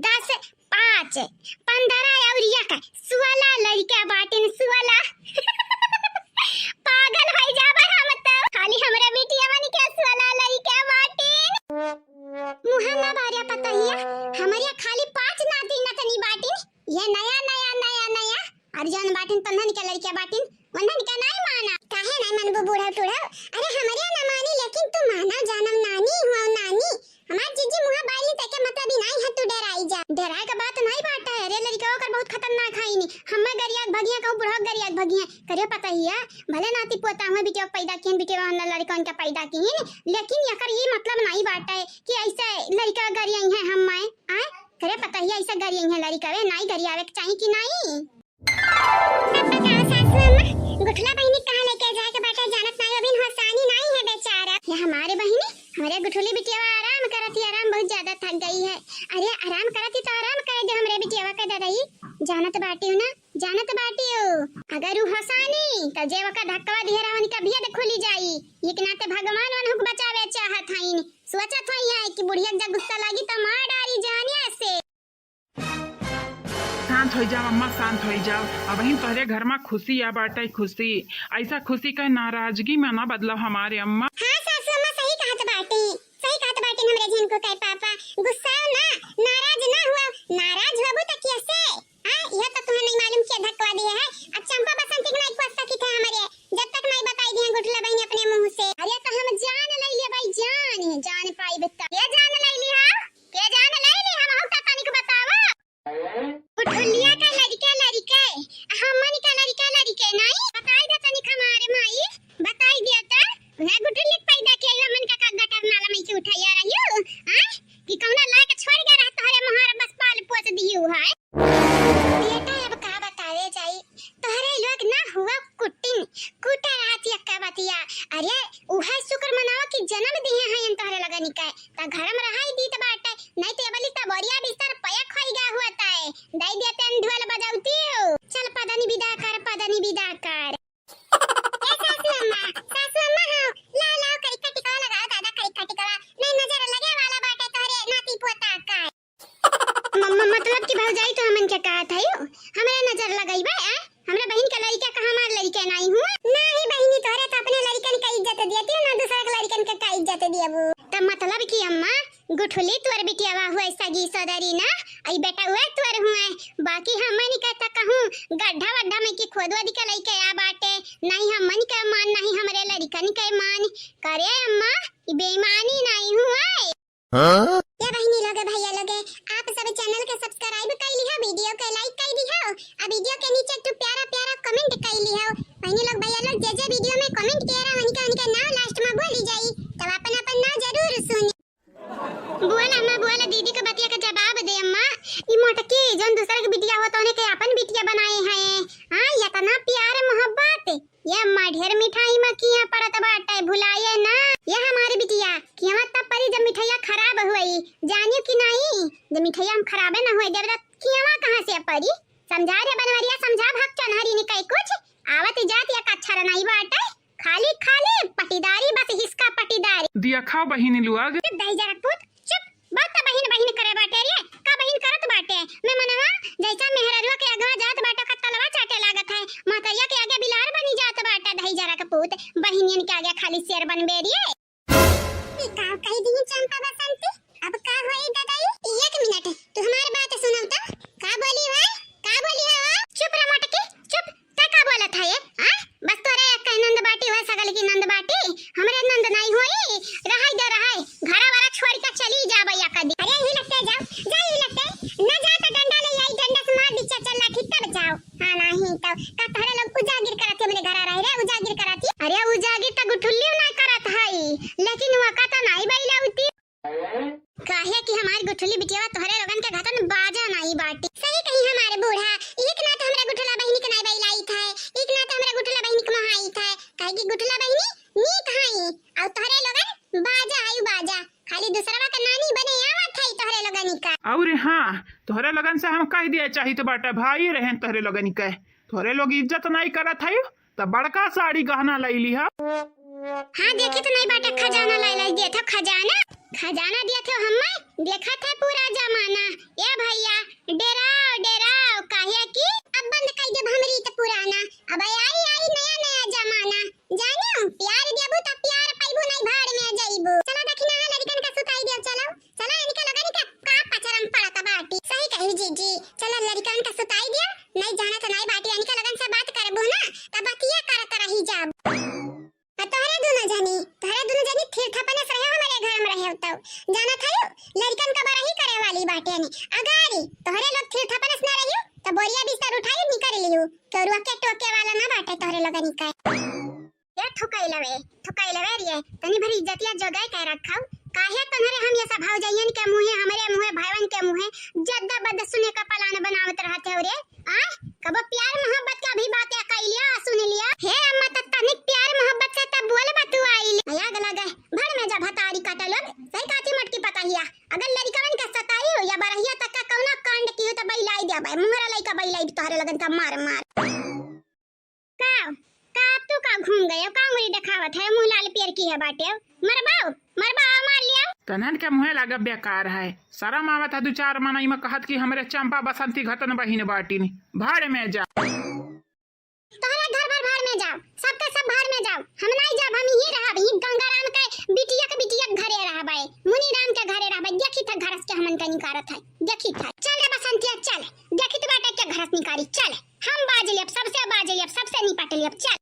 10 5 15 और या का 16 लड़का बाटे 16 पागल होई जाबा हम तो खाली हमरा बेटिया मानी के 16 लड़का बाटे मुहम्मा बारिया पतहिया हमरिया खाली 5 नाती नतनी बाटे ये नया अर्जुन बाटिन 15 के लड़का बाटिन वंदन का नहीं माना काहे नहीं मनबो बूढ़ा टूढ़ा अरे हमरिया ना मानी लेकिन तू माना जानम नानी हुआ नानी हमार जीजी मुहा बाली तक के मतलब ही नहीं है तू डराई जा डराए का बात नहीं बाटा है रे लड़का ओकर बहुत खतरनाक है नी हम्मे गरिया भगिया कहू बुढ़ा गरिया भगिया करे पता ही है भले नाती पोता हुए बिटिया पैदा किन बिटिया वाला लड़का उनका पैदा किन लेकिन यकर ये मतलब नहीं बाटा है कि ऐसे लड़का गरिया है हम्मे आ करे पता ही ऐसा गरिया है लड़का वे नहीं गरियावे चाहिए कि नहीं गुठला बहिनी कहां लेके जाके बेटा जानत नहीं अभी हसानी नहीं है बेचारा ये हमारे बहिनी हमारे गुठली बिटिया आराम करती आराम बहुत ज्यादा थक गई है अरे आराम करती तो आराम करे दे हमरे बिटिया का दादाई जानत बाटी हो ना जानत बाटी हो अगर उ हसानी त जेव का धक्का दिहरा हनी का भेद खुली जाई ये के नाते भगवान वन को बचावे चाहत हईन सोचत हई है कि बुढ़िया जब गुस्सा लागी त मार डारी जानिया से शांत हो जाओ अम्मा शांत हो जाओ अब वही तोहरे घर में खुशी आ बाटे खुशी ऐसा खुशी का नाराजगी में ना बदलाव हमारे अम्मा हां सासू अम्मा सही कहत बाटे हमरे जन को कह पापा गुस्सा ना नाराज ना हुआ नाराज होबो त कैसे यह तो तुम्हें नहीं मालूम क्या धक्का दिया है अब चंपा बसंती नहीं पहुंच सकी थे हमारे जब तक नहीं बताई दी गुठला बहन अपने मुंह से अरे तो हम जान ले लिए भाई जान पाई बता ये जान ले ली हां के जान ले ली हम हौता तनी को बतावा गुठलिया का लड़के हमनी का लड़के नहीं बताई दे तनी हमारे माई बताई दिया त उन्हें गुठली पैदा किया मन का गटर नाला में से उठाया रहियो कि कौना ला के छोड़ के रहत हरे मोहर बस पाल पोस दियो है बेटा अब का बतावे जाई तोहरे लोग ना हुआ कुटा रहती अक्का बतिया अरे उहे शुक्र मनाओ कि जन्म दिए हैं तोहरे लगा निकाय ता घर में रहाई दी त बाटे नहीं तो बली त बोरिया बिस्तर पया खोई गया हुआ ताए दई देते ढोल बजाउती हो चल पदानी विदा कर सासू अम्मा हो ला करी कटिका लगाओ दादा करी कटिका नहीं नजर लगे वाला बाटे तोहरे नाती पोता का मतलब कि भौजाई तो हमन के कहा था यो हमरे नजर लगाई बा हमरा बहन के लड़का का हमार लड़का नहीं हुआ नहीं बहनी तोरे तो अपने लड़कन का इज्जत दियती ना दूसरा के लड़कन का इज्जत दियबू त मतलब कि अम्मा गुठली तोर बिटियावा हुआ सगी सदरी ना आई बेटा हुआ तोर हुआ बाकी हमनी कहता कहूं गड्ढा वड्ढा में की खोदवा दिका लइके आ बाटे नहीं हमनी का मान नहीं हमरे लड़कन के मान करे अम्मा बेईमानी नहीं हुआ ये बहनी लोग भैया लोग आप सब चैनल के सब्सक्राइब कर लियो वीडियो के लाइक कर दियो आ वीडियो के नीचे तू प्यारा कमेंट कर लियो बहनी लोग भैया लोग जे वीडियो में कमेंट किया रहा उनका नाम लास्ट में बोली जाई तब अपन नाम जरूर सुन बोल अम्मा बोल दीदी के बतिया का जवाब दे अम्मा ई मोटकी ये अम्मा ढेर मिठाई में किया पड़त बाटे, भुलाए ना। ये हमारी बिटिया किया तब परी जब मिठाइया खराब हुई, जानियो कि नहीं, जब मिठाइया हम खराबे ना हुए देव किया कहां से परी। समझा रे बनवरिया, समझा भक्त चनहरी ने कई कुछ आवत जात या अच्छा नहीं बाटे, खाली खाली पटीदारी, बस हिसका पटीदारी। दिया खाओ बहिनी लुआग। दही जरा पुत चुप, बात बहिन बहिन करे बाटे रे, का बहिन करत बाटे। मैं मनवा जैसा मेहररुआ के अगवा जात बाटे का तलवा चाटे लागत है, मातरिया के आगे बिलार बनी जात बाटे। दही जरा का पुत बहिनियन के आगे खाली शेर बनबे रे। ई का कह दी चंपा बसंती, अब का होई दादाई। एक मिनट तू हमारी बात सुनौ त, का बोली भाई, का बोली है। चुप रे मटकी चुप, ता का बोलत है ये? हां बस तोरे एक नंद बाटी है, सगल की नंद बाटी, हमरे नंद नहीं होई। रहाई दे रहाई, घर वाला छोड़ के चली जा भैया कदी। अरे ही लगते जाओ, जा ही लगते ना, जा तो डंडा ले आई, डंडा से मार दी चचा लाठी तब जाओ। हां नहीं तो का तहरे लोग उजागिर करत हमरे घर रह रे, उजागिर करती। अरे उजागिर त गुठुल्ली ना करत हई, लेकिन वो का त नहीं बैलाउती। काहे कि हमारी गुठुली बिटिया तोहरे लोगन के घतन बाजा नहीं बाटी। सही कही हमारे बूढ़ा, एक ना तो हमरे गुठुला बहिनी के नहीं बैलाई था, एक ना तो हमरे गुठुला बहिनी के महाई था। काहे कि गुठुला बहिनी नीक हई और तोहरे लोगन बाजा हई, बाजा खाली दूसरा का नानी बने आवत हई तोहरे लोगन का। और हाँ तोहरे लगन से हम कह दिया चाहिए तो बाटा भाई रहन तोहरे लगन के, तोहरे लोग इज्जत नहीं करत है तो बड़का साड़ी गहना ले लिहा। हाँ देखे तो नहीं बाटा, खजाना लाई दिया था, खजाना खजाना दिया था हमें, देखा था पूरा जमाना। ये भैया डेराओ डेराओ, काहे कि अब बंद कर दे हमरी तो पुराना, अब आई आई नया नया जमाना। जानियो प्यार देबू तो प्यार पाइबू, नहीं भाड़ में जाइबू। चलो दखिना लड़कन का सुताई दियो, चलो चलो इनके लगन का पचरम पड़ता बाटी। सही कही जीजी, चलो लड़कन का सुताई दियो, नहीं जाना तो नहीं बाटी, इनके लगन से बात करबू ना तब बतिया करत रही जाब। तोहरे दोनों जनी थिर थपने से रहे हमारे घर में रहे तो जाना था लड़कन का बड़ा ही करे वाली बाटे ने। अगारी तोहरे लोग थिर थपने से ना रहियो तो बोरिया बिस्तर उठाई निकल लियो, तो रुके टोके वाला ना बाटे तोहरे लोग निकाय। ये ठुकाई लवे रे, तनी भरी इज्जतिया जगह कह रखाओ। काहे तनरे हम ये सब भाव जाइयन के मुंहे, हमरे मुंहे, भाईवन के मुंहे जद्दा बद सुने का पलान बनावत रहते हो रे। आ कब प्यार मोहब्बत का भी बातें कह लिया, सुन लिया। हे अम्मा तनिक प्यार मोहब्बत से तब बोल बतू आई आग लगा भड़ में जब हतारी काटल सही काची मटकी पता हिया। अगर लड़कवन के सताई हो या बरहिया तक का कौना कांड की हो तो बैलाई दे भाई, मुहरा लइका बैलाई तोहरे लगन का मार मार। का तू का घूम गए, का मुरी दिखावत है, मुंह लाल पियर की है बाटे। मरबाओ मार लिया तनन के मुहे लगा बेकार है। शरम आवत है दो चार मनाई में कहत कि हमरे चंपा बसंती घतन बहिन बाटी नी, भाड़ में जा। तोहरा घर भर भाड़ में जाओ, सबके सब भाड़ में जाओ, हम नहीं जाब, हम ही रहब, ही गंगाराम के बिटिया घरे रहबै, मुनि राम के घरे रहबै। देखी त घरस के हमन के निकारत है, देखी था। चल रे बसंतिया चल, देखी त बाटे के घरस निकारी, चल हम बाज लेब, सबसे बाज लेब, सबसे निपट लेब। चल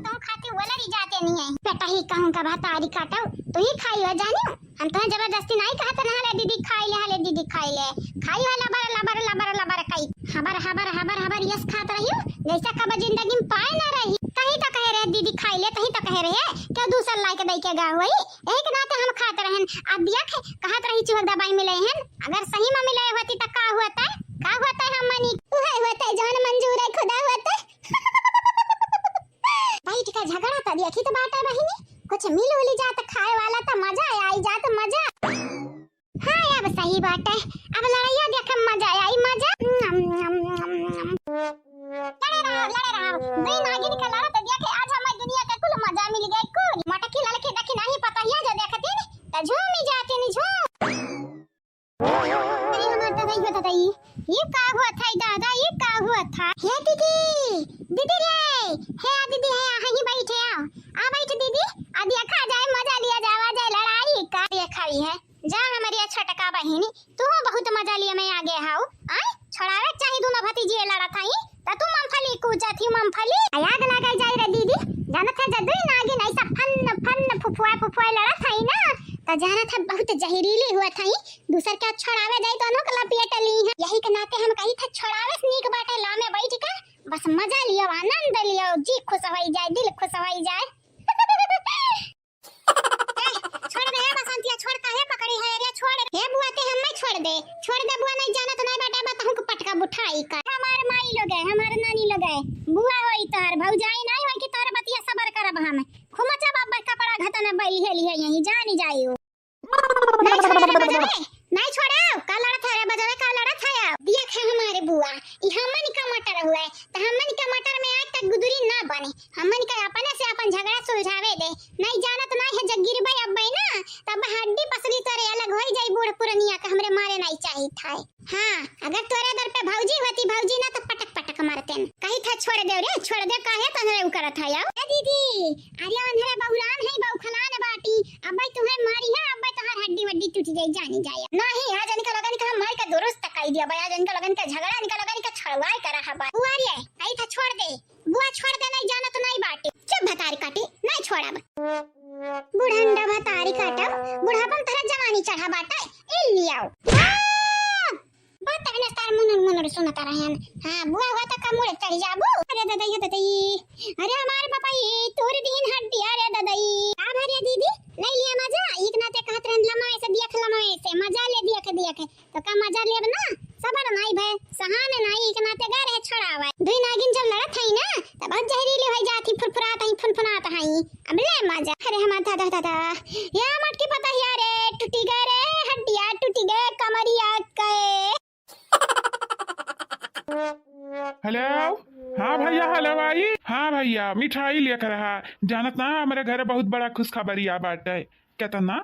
तो खाते वलरी जाते नहीं है, बेटा ही कहूं का भातारी काटो तो ही खाई हो जानियो। हम तो जबरदस्ती नहीं कहत ना ले दीदी खाई ले, हले दीदी खाई ले, खाई वाला लबर कई हबर यस खात रहियो जैसा कब जिंदगी में पाए ना रही। कहीं तो कह रहे दीदी खाई ले, कहीं तो कह रहे क्या दूसर लाई के दई के गा हुई, एक नाते हम खात रहन। अब देख कहत रही चुहक दवाई मिले हैं, अगर सही में मिले होती तो का होता हम मनी उहे होता जौन मंजूर है खुदा होता। बैठ का झगड़ा था देखी तो बाटा बहिनी, कुछ मिल उली जात खाए वाला तो मजा आई जात मजा। हाँ अब सही बात है, अब लड़ाइया देख मजा आई मजा। लड़े रहो दुई नागिन के लड़त देखे आज हमारी दुनिया के कुल मजा मिल गई। कुल मटकी लड़के देखी नहीं पता हिया जो देखती त झूमी जाती नी झूम। अरे हमार दादा ये का हुआ था दादा, ये का हुआ था। हे दीदी रे, हे दीदी है यहीं बैठे आ बैठ दीदी, आ देखा जाए मजा लिया जावा जाए लड़ाई का देखाई है। जा हमारी छोटका बहिनी तू बहुत मजा लिया, मैं आगे हाउ आई छोड़ावे चाहिए दोनों भतीजी लड़ा था त तू मूंगफली कूचा थी, मूंगफली आग लगा जाए रे दीदी। जानत है जदुई नागिन ऐसा फन फुफुआ लड़ा था ना, तो जाना था बहुत जहरीली हुआ था, दूसर क्या छोड़ावे जाए तो अनोक लपेट ली है। यही के नाते हम कही था छोड़ावे स्नीक बाटे ला में बैठ कर बस मजा लियो, आनंद लियो, जी खुश हो जाए, दिल खुश हो जाए। छोड़ दे बसंतिया, छोड़ काहे पकड़ी है रे, छोड़ हे बुआ ते हम नहीं छोड़ दे बुआ, नहीं जाना तो नहीं बेटा बताऊं को पटका बुठाई का। हमार माई लोग है, हमार नानी लोग है, बुआ होई तार भौजाई नहीं होई कि तार हमन के अपने से अपन झगड़ा सुलझावे दे। नहीं जानत नहीं है जगीर भाई अब भाई ना तब हड्डी पसली तोरे अलग होई जाई बूढ़ पुरनिया के हमरे मारे नहीं चाहिए था। हां अगर तोरे दर पे भौजी होती भौजी ना तो पटक पटक मारते कही था छोड़ दे रे छोड़ दे काहे तनरे उ करत है यार। ए दीदी अरे अंधेरा बहुरान है बहुखलान बाटी अब भाई तुम्हें मारी है अब भाई तोहर हड्डी वड्डी टूट जाई जानी जाए नहीं आज इनका लगन का मार का दुरुस्त काई दिया भाई आज इनका लगन का झगड़ा इनका लगन का छड़वाई करा है बा बुआ रे आई था छोड़ दे बुआ छोड़ दे नहीं जाना तो नहीं बाटी चुप भतारी काटी नहीं छोड़ा बुढ़ंडा भतारी काटा बुढ़ापन तरह जवानी चढ़ा बाटा ए लियाओ बात है ना तार मुनर सुनता रहन। हां बुआ हुआ तो कमूड़ चढ़ जाबू अरे ददई अरे हमारे पापा ये तोर दिन हड्डी अरे ददई आ भरिया दीदी ले लिया मजा एक नाते कहत रहन लमाए से मजा ले देख तो का मजा लेब ना सबर नहीं भय सहान नहीं एक नाते गा रहे छड़ावा दुई नागिन जब लड़त है ना तब बहुत जहरीली हो जाती फुरफुरात है फुनफुनात है अब ले मजा अरे हम दादा या मटकी पता यार टूटी गए रे हड्डियां टूटी गए कमरिया गए। हेलो हाँ भैया हेलो भाई हाँ भैया मिठाई लेकर रहा जानत ना हमारे घर बहुत बड़ा खुशखबरी आ बाटे कहता ना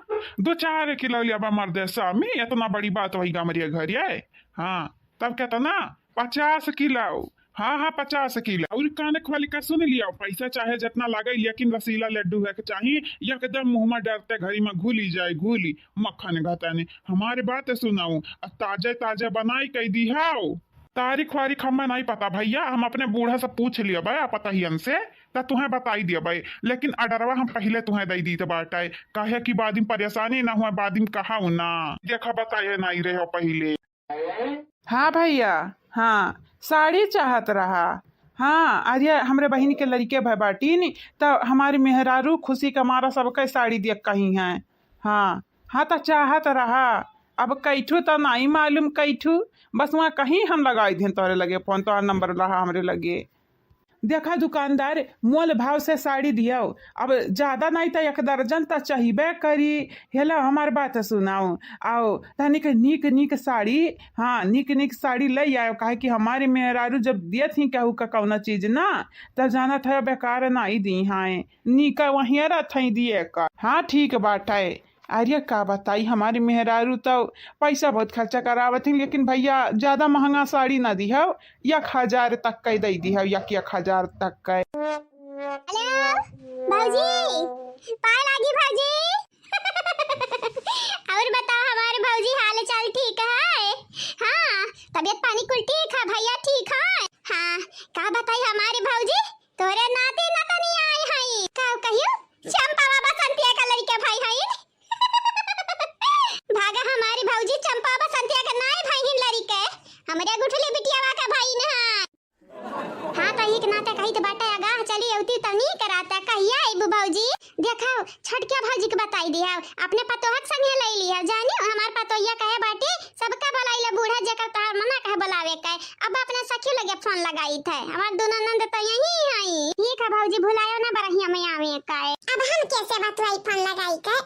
2-4 किलो लिया मर्द स्वामी इतना बड़ी बात वही हमारे घर है। हाँ तब कहता ना 50 किलो हाँ 50 किलो और कानक वाली का सुन लिया पैसा चाहे जितना लगे लेकिन रसीला लड्डू है चाहिए एकदम मुंह में डरते घड़ी में घुली जाए घुली मक्खन घाता ने हमारे बात सुनाऊ ताजे ताजे बनाई कह दी हाउ तारीख वारीख हमें नहीं पता भैया हम अपने बूढ़ा से पूछ लिया भाई पता ही हमसे तो तुम्हें बताई दिया भाई लेकिन अडरवा हम पहले तुम्हें दे दी बाटाए कहे कि बाद में परेशानी ना हुआ बाद में कहा ना देखा बताए नहीं रहे पहले। हाँ भैया हाँ साड़ी चाहत रहा हाँ अरे हमरे बहन के लड़के भाई बाटी नी तो हमारी मेहरारू खुशी का मारा सबके साड़ी दिया कहीं है। हाँ तो चाहत रहा अब कैठू तो नहीं मालूम कैठू बस वहाँ कहीं हम लगाई थे तोरे लगे फोन तो नंबर रहा हमरे लगे देखा दुकानदार मोल भाव से साड़ी दिया अब ज्यादा नहीं तो 1 दर्जन तो चाहिए करी हेलो हमार बात सुनाओ आओ तनिक नीक साड़ी हाँ नीक साड़ी ले आओ काहे कि हमारे मेहरारू जब दिए थी कहू का कौना चीज ना तब जाना था बेकार नहीं दी हाँ नीका वहीं रथ दिए का। हाँ ठीक बात है अरे का बताई हमारी मेहरारू तो पैसा बहुत खर्चा करावत है लेकिन भैया ज्यादा महंगा साड़ी ना दी है 1000 तक का दे दी है 1000 तक का। हेलो भौजी पाए लागी भौजी और बताओ हमारे भौजी हाल चाल ठीक है। हाँ तबीयत पानी कुल ठीक है भैया ठीक है। हाँ का बताई हमारे भौजी तोरे नाते ना कनी आए हैं का कहियो चंपा बाबा संतिया का लड़का भाई है भागा हमारी भौजी चंपा बाबा संतिया का नाई भाई हिन लड़का हमरे गुठली बिटियावा का भाई ना। हाँ तो एक नाते कही तो बाटा आगाह चली औती तनी कराता कहिया आइबू भौजी देखाओ छटकिया भौजी के बताई दिया अपने पतोहक संगे ले लिया जानियो हमार पतोहिया कहे बाटी सबका बुलाइले बूढ़ा जेकर तार मना कहे बुलावे के अब अपने सखी लगे फोन लगाई थे हमार दोनों नंद तो यही आई ठीक है भौजी भुलायो ना बरहिया में आवे काए अब हम कैसे बतवाई फोन लगाई के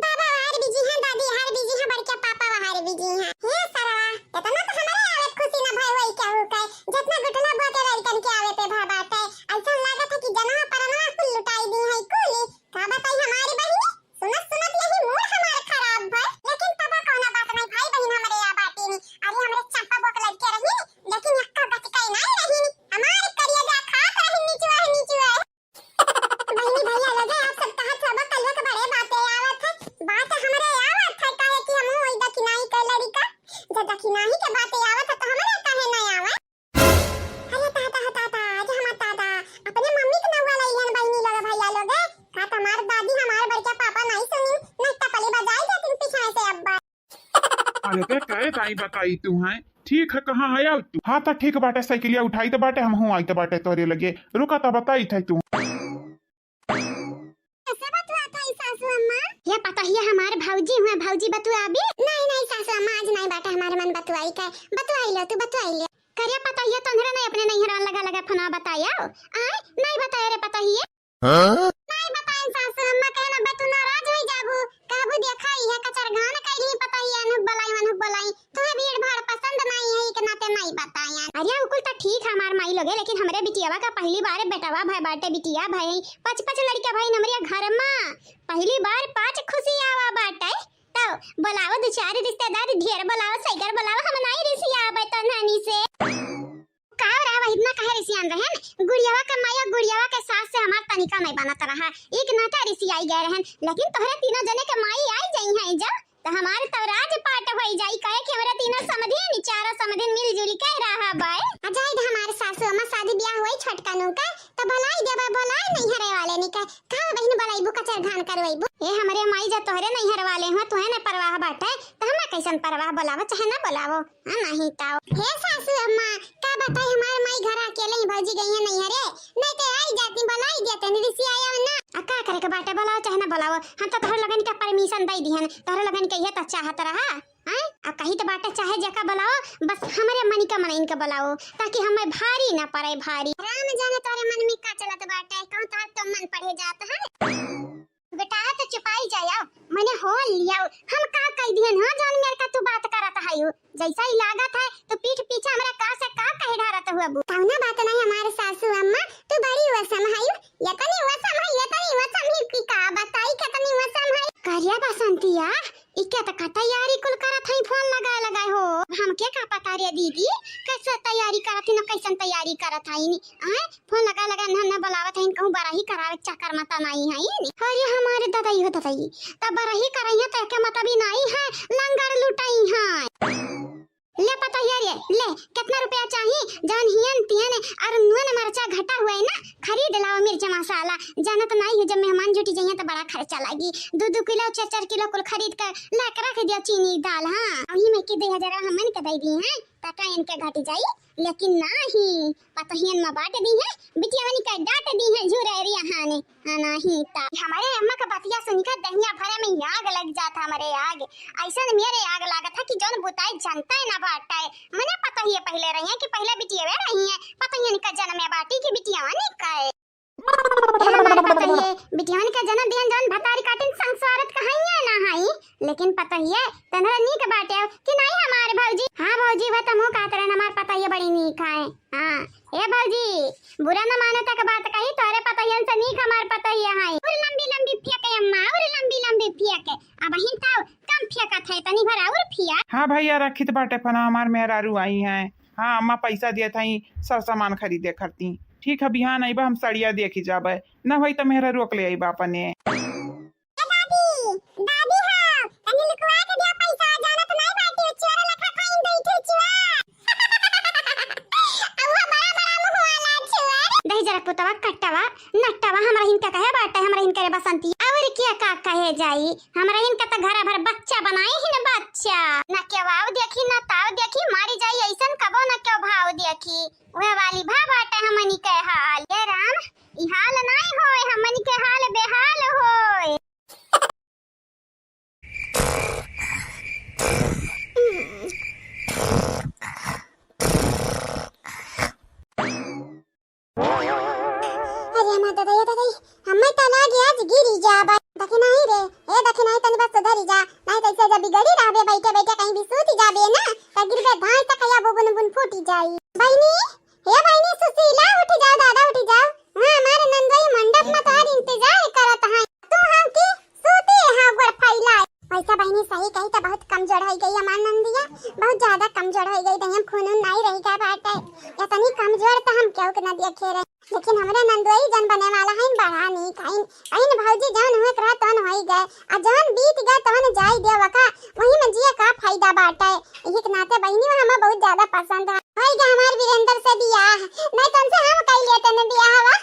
बाबा हर बिजी है दादी हर बिजी है बड़के पापा हर बिजी है हे सरवा इतना तो हमारे आवत खुशी ना भाई वही क्या हो के जितना गुटना बोके लड़कन के आवे पे भाबाटे ऐसा लागत है कि जना परना कुल लुटाई दी है कुली का बताई हमारी बहनी सुनत यही मूड हमारा खराब भई लेकिन तब कोना बात नहीं भाई बहन हमरे या बाटी नी अरे हमरे चंपा बोक लड़के रही लेकिन यक्का गटकाई नहीं रही हमारे करिया जा खा रही नीचवा बहनी भैया लगे आप सब कहा सब कलवा के बारे बातें आवत है बात हमरे आवत है काहे कि हम ओई दखिनाई के लड़का जब दखिनाई के बातें आवत है तो हमरे काहे नहीं आवत। अरे ताता आज हम ताता अपने मम्मी के नवा लइहन बहनी लगे भैया लोगे का तमार दादी हमारे बड़का पापा नहीं सुनी नहीं तपली बजाई जाती पीछे से अब्बा। अरे ते कहे ताई बताई तू है ठीक है कहाँ है यार तू। हाँ तो ठीक बाटे साइकिलिया उठाई तो बाटे हम हूँ आई तो बाटे तोरे लगे रुका तो बताई था तू सासू अम्मा ये पता ही हमारे भौजी हुए भौजी बतुआ भी नहीं सासू अम्मा आज नहीं बाटे हमारे मन बतुआई का बतुआई लो तू बतुआई ले करिया पता ही तोहरा नहीं अपने नहीं हरान लगा फोन बताया आए नहीं बताया रे पता ही नहीं बताएं सासू अम्मा कहना बतु नाराज हो जाबू कहबू देखाई है कचर घान कइली पता ही अनु बोलाई तुम्हें भीड़ भाड़ पसंद नहीं है के नाते नहीं बताया। अरे उकुल तो ठीक हमार माई लोगे लेकिन हमरे बिटियावा का पहली बार बेटावा भाई बाटे बिटिया भाई भाई 5 लड़का भाई नमरिया घर में पहली बार 5 खुशी आवा बाटे तो बुलाओ 2-4 रिश्तेदार ढेर बुलाओ सैगर बुलाओ हम नहीं रिसी आवे तो नानी से का रहा इतना कहे रिसियान रहन गुड़ियावा का माया गुड़ियावा के सास से हमार तनिका नहीं बनत रहा एक नाता रिसी आई गए रहन लेकिन तोहरे तीनों जने के माई आई जाई है जब तो हमारे तवराज पाट होई जाई कहे कि हमरा तीनों समधिन चारों समधिन मिलजुल के रहा बाय अजाई हमारे सासू अम्मा शादी ब्याह होई छोटकनों का तो भलाई देबा भलाई नहीं हरे वाले नहीं का बहन भलाई बुका चरघान करवईबू ए हमरे माई जा तोहरे नहीं हरे वाले हो तोहे ने परवाह बाटे तो हम कैसन परवाह बोलावो चाहे ना बोलावो हां नहीं ताओ हे सासू अम्मा का बताई हमारे माई घर अकेले ही भौजी गई है नहीं हरे नहीं तो आई जाती भलाई देते नहीं रिसी आया ना का करे के बाटे बोलाओ चाहे ना बोलावो हम तो तोहर लगन के परमिशन दई दिहन तोहर लगन के ये तो चाहत रहा हैं आ कहीं तो बाटे चाहे जका बुलाओ बस हमारे मन का मन इनका बुलाओ ताकि हमें भारी ना पड़े भारी राम जाने तोरे मन में का चलत बाटे कहूं तो मन पड़े जात है बेटा तो चुपाई जाओ मैंने हो लिया हम का कह दिहन हां जान मेरे का तू बात करत है जैसा ही लागत है तो पीठ पीछे हमरा का से का कह ढारत हुआ बू कौना बात नहीं हमारे सासू अम्मा तू बड़ी वसम है ये तनी वसम ही की का बताई कितनी वसम है करिया बसंतिया इक्का तक तैयारी कुल करत हई फोन लगा हो हमके का पता रे दीदी कैसे तैयारी करत न कैसन तैयारी करत हई नी फोन लगा न बुलावत हई कहूं बराही करावे चक्कर मत नहीं हई अरे हमारे दादाई हो दादाई तब बराही करई त के मतलब ही नहीं है लंगर लुटाई है ले पता है रे ले कितना रुपया चाहिए जान हियन तियन और नून मरचा घटा हुआ है ना खरीद लाओ मिर्च मसाला जाना तो नहीं है जब मेहमान जुटी जाइए तो बड़ा खर्चा लगी 2-2 किलो 4-4 किलो कुल खरीद कर ला के रख दिया चीनी दाल हां वही में के 2000 हमन के दे दी हैं टका इनके घट जाई लेकिन नहीं पता हियन में बांट दी है बिटिया वाली का डांट दी है झुरे रिया ने नहीं ता हमारे अम्मा का बतिया सुनकर दहिया भरे में आग लग जाता हमारे आग ऐसा मेरे आग लागत था कि जौन बुताई जनता है ना बांटा है मने पता ही है पहले रही है कि पहले बिटिया वे रही है पता ही इनका जन्म में बाटी की बिटिया वाली का है बिटियान का जन्म दिहन जौन भतारी काटिन संसारत कहाइया ना हई लेकिन पता ही है तनरा नीक बाटे कि नहीं हमारे भौजी हां भौजी व तमो कहत रहन हमार पता ही बड़ी नीक है हां ए भौजी बुरा न मानता का बात कही तोरे पता ही से नीक हमार पता ही है और लंबी फेंके अम्मा और लंबी फेंके अब हिन ताऊ कम फेंकत है तनी भर और फिया हाँ भैया रखित बाटे फना हमार मेहरारू आई हैं हाँ अम्मा पैसा दिए थी सब सामान खरीदे खरती ठीक है बिहान आईबा हम सड़िया देखी जाबे न होई त मेहरा रोक ले आईबा अपने दादी हां तनी लिखवा के दिया पैसा जाना तो नहीं बाटी चोरा लखा खाइन दई थे चुआ अब बड़ा मुंह वाला चुआ दही जरा पुतवा कट्टवा नट्टवा हमरा हिनका कहे बाटे हमरा हिनके बसंती और क्या का कहे जाई हमरा हिनका त घर भर बच्चा बनाए ही न बच्चा न के वाव देखी न ताव देखी मारी जाई ऐसन कबो न के भाव देखी ओए वाली भा बाटे हमनी के हाल ये राम ई हाल नहीं होए हमनी के हाल बेहाल होए अरे माता दाई हमें तना गया आज गिरी जाबा देखी नहीं रे ए देखी नहीं तनी बस सुधरी जा नहीं तो ऐसे जब बिगड़ी रहबे बैठे बैठे कहीं भी सूती जाबे ना त गिरबे धाय तक या बुबुन बुन फूटी जाई बहनी हे बहनी सुशीला उठ जाओ दादा उठ जाओ हां हमारे नंदई मंडप में तोहार इंतजार करत है तू हम की सूती हां गोड़ फैला पैसा बहनी सही कही तो बहुत कमजोर हो गई हमार नंदिया बहुत ज्यादा कमजोर हो गई दहिया खून नहीं रही का बात है इतनी कमजोर तो हम क्यों न देखे रहे लेकिन हमरे नंदोई जन बने वाला है बढ़ा नहीं कहीं अइन भौजी जौन हुए रहा तौन होई गए आ जौन बीत गए तौन जाई देवका वही में जिया का फायदा बाटे यही के नाते बहनी हमें बहुत ज्यादा पसंद है होई गए हमार वीरेंद्र से बियाह नहीं तो उनसे हम कह लेते ने बियाह वा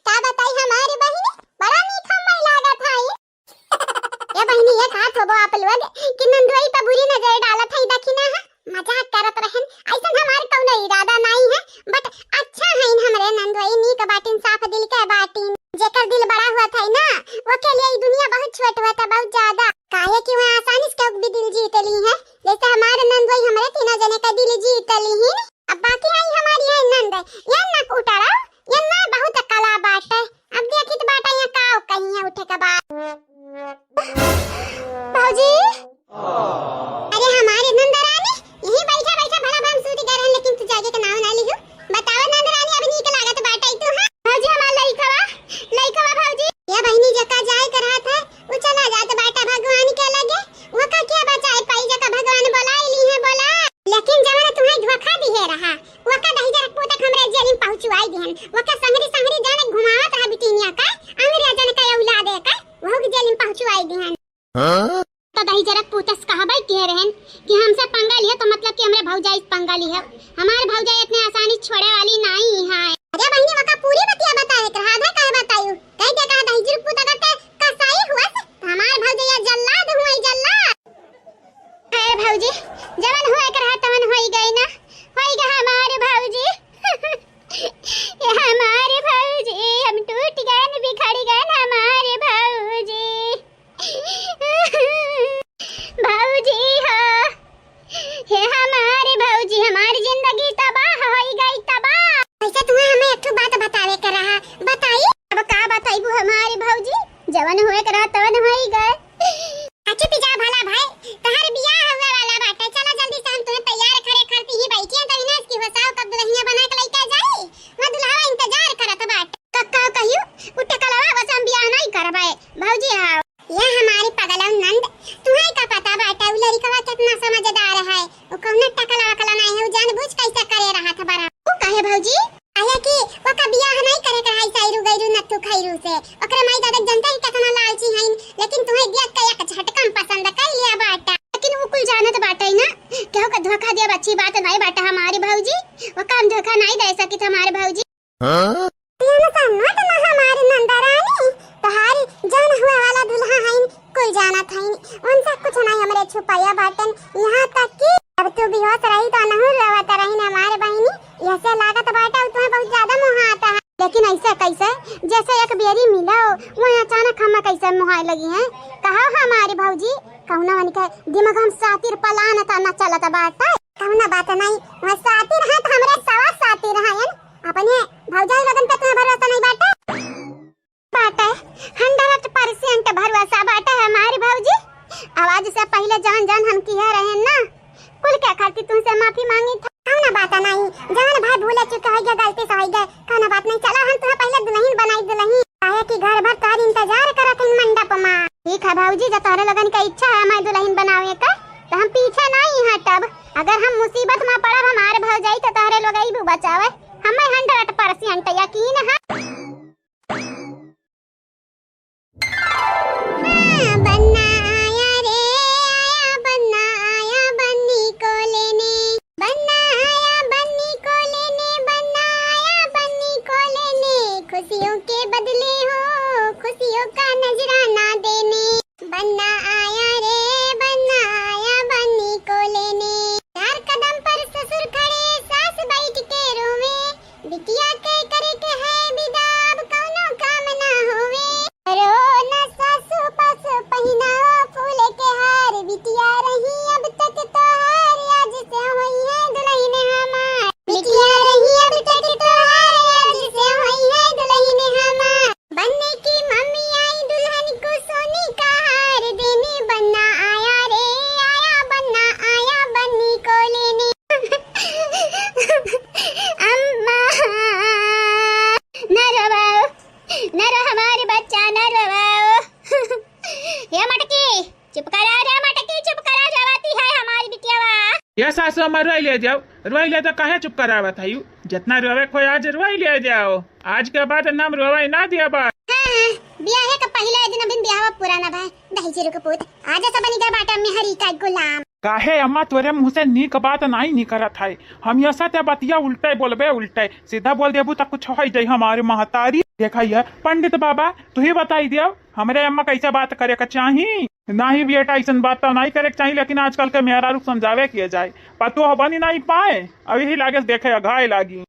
का बताई हमारी बहनी बड़ा मीठा मैं लागत है ये बहनी ये हाथ होबो आप लोग कि नंदोई पे बुरी नजर डालत है देखी ना मजाक करत रहन ऐसा हमार कौनो इरादा नहीं है बट अच्छा है हमरे नंदोई नीक बाटिन साफ दिल के बाटिन जेकर दिल बड़ा हुआ था ना वो के लिए दुनिया बहुत छोट हुआ था बहुत ज्यादा काहे कि वह आसानी से भी दिल जीत ली है जैसे हमारे नंदोई हमरे तीनों जने का दिल जीत ली है अब बाकी आई हमारी है नंद ये ना उठाड़ा ये ना बहुत कला बात है अब देखी तो बाटा यहाँ का कहीं है उठे का बात भौजी अरे हमारे नंदरानी यही बैठा बैठा भला भम सूती कर लेकिन तू जागे के नाम ना लियो बताओ नंदरानी अभी निकल आगा तो बाटा ही तू हां भौजी हमार लड़का जवन हुए करा तवन होई गए। अच्छा पिजा भला भाई तहार बियाह हुए वाला बाटे, चला जल्दी से हम तुम्हें तैयार करे करती ही बैठी हैं तभी ना इसकी बसाव कब दुल्हनिया बना के लेके जाई। मैं दुल्हा इंतजार करत बाटे कक्का कहियो उठे कलवा बस हम बियाह नहीं करबे भौजी। हां ये हमारी पगलम नंद तुम्हें का पता बाटे उ लड़का कितना समझदार है, वो कौन टकला वकला नहीं है, जानबूझ कैसे करे रहा था बड़ा। वो कहे भौजी आया कि वो का बियाह नहीं करे का है साइरू गैरू नत्थु खैरू से, ओकरे माई दादा जनता ही कितना लालची है, लेकिन तुम्हें देख के एक झटकन पसंद कर लिया बाटा। लेकिन वो कुल जानत बाटे ना केहू का धोखा दिया अच्छी बात नहीं बाटा हमारी भौजी, वो काम धोखा नहीं दे सकी हमारे भौजी। ये ना समझ ना हमारी नंदरानी तहारी जान हुआ वाला दुल्हा है कुल जानत है, उनसे कुछ नहीं हमरे छुपाया बाटन। यहाँ तक कि अब तू बेहोश रही तो नहीं रहता रही ना हमारे बहनी, ऐसे लागत बाटा तुम्हें बहुत ज्यादा मोह आता है। लेकिन ऐसा कैसे जैसे एक बेरी मिला हो वो अचानक हम कैसे मोहाय लगी हैं। कहा हमारी भौजी कहुना मन के दिमाग हम सातिर पलान था न चलत बाटा कहुना बात नहीं, वह सातिर है तो हमरे सवा सातिर है अपने भौजाई लगन पे तुम्हें भरोसा नहीं बाटा बाटा 100% भरोसा बाटा है हमारी भौजी। आवाज से पहले जान जान हम किया रहे ना कुल क्या करती तुमसे माफी मांगी था। कौन बात नहीं जान भाई भूले चुके हो गए गलती से हो गए, कौन बात नहीं चला हम तुम्हें पहले दुल्हन बनाई दुल्हन आए कि घर भर तार इंतजार करत हैं मंडप में। ठीक है भौजी जब तारे लगन का इच्छा है हमारी दुल्हन बनावे का तो हम पीछे नहीं हटब। अगर हम मुसीबत में पड़ब हमारे भौजाई तो तारे लोग ही बचावे, हमें 100% यकीन है। बन्ना आया रे आया बन्ना आया बन्नी को लेने, बन्ना आया बन्नी को लेने, बन्ना आया बन्नी को लेने, खुशियों के बदले हो खुशियों का नजराना देने। बन्ना आया रे बन्ना आया बन्नी को लेने, 4 कदम पर ससुर खड़े सास बैठ के रोवे, बिटिया के करे के है विदा अब कौनो काम ना होवे। रो न सासु पास पहिनाओ फूल के हार, बिटिया रही अब तक तो हार आज से हुई है दुल्हन हमार, बिटिया रही अब तक तो हार आज से हुई है दुल्हन हमार। बनने की मम्मी आई दुल्हन को सोने का हार देने, बन्ना आया रे आया बन्ना आया बन्नी को लेने। अम्मा न रवाओ न रो हमारे बच्चा न रवाओ। ये मटकी चुप करा रे मटकी चुप करा जवाती है हमारी बिटियावा। ये सासू अम्मा रोई ले जाओ, रोई ले तो काहे चुप करावत है, जितना रोवे कोई आज रोई ले जाओ, आज के बाद नाम रोवे ना दिया बा। हां बियाह का पहला दिन बिन बियाह पूरा ना भाई दही चिरू के पूत आज सब बनी का बाटा में हरी का गुलाम। काहे अम्मा तोरे मुंह से नीक बात नहीं निकलत है, हम ये सत्य बतिया उल्टे बोलबे उल्टे सीधा बोल देबू तो कुछ हो जाई हमारे महतारी। देखा ये पंडित बाबा तू ही बताई दियो हमरे अम्मा कैसे बात करे का चाही, नहीं बेटा ऐसा बात तो नहीं करे चाहिए, लेकिन आजकल के मेहरा रुख समझावे किए जाए पतो बनी नहीं पाए अभी ही लागे देखे घाय लागी।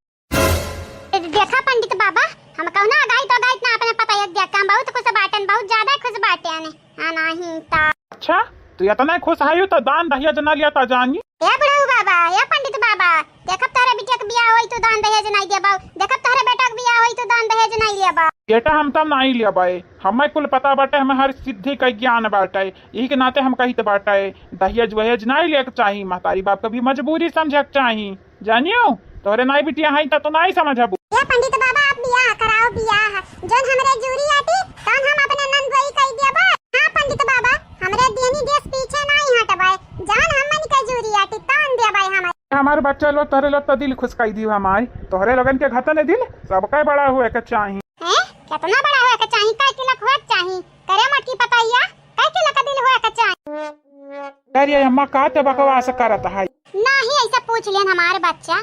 देखा पंडित बाबा हम कौना गाई तो गाई ना अपने पता यद देखा बहुत खुश बाटन बहुत ज्यादा खुश बाटे आने हां नहीं ता। अच्छा तो इतना खुश आयु तो दान दहिया जना लिया ता जानी। ए बुढ़ऊ बाबा ए पंडित बाबा देखब तारे बिटिया के बियाह होई तो दान दहेज नहीं देबा, देखब तारे बेटा के बियाह होई तो दान दहेज नहीं लेबा। बेटा हम तब नहीं लिया बाए हमें कुल पता बाटे, हमें हर सिद्धि का ज्ञान बाटे, यही के नाते हम कही तो बाटे दहेज वहेज नहीं लेके चाहिए, महतारी बाप का भी मजबूरी समझ चाहिए जानियो तोरे नहीं बिटिया है तो नहीं समझबू। ये पंडित बाबा आप बियाह कराओ बियाह जोन हमरे जूरी आती तन हम अपने नंद वही कह देबा। हां पंडित बाबा हमरे देनी देश पीछे नहीं हटबाए जान हमन के जूरी आती तन देबाए हमारे बच्चा लो तोरे लो तो दिल खुश कर दी हमारी, तोहरे लगन के घतन दिल सबका बड़ा हुए के चाहिए। हैं कितना बड़ा हुए के चाहिए काय के लख हुए चाहिए करे मटकी पताइया काय के लख दिल हुए के चाहिए। अरे अम्मा का ते बकवास करत है नहीं ऐसा पूछ लेन हमारे बच्चा,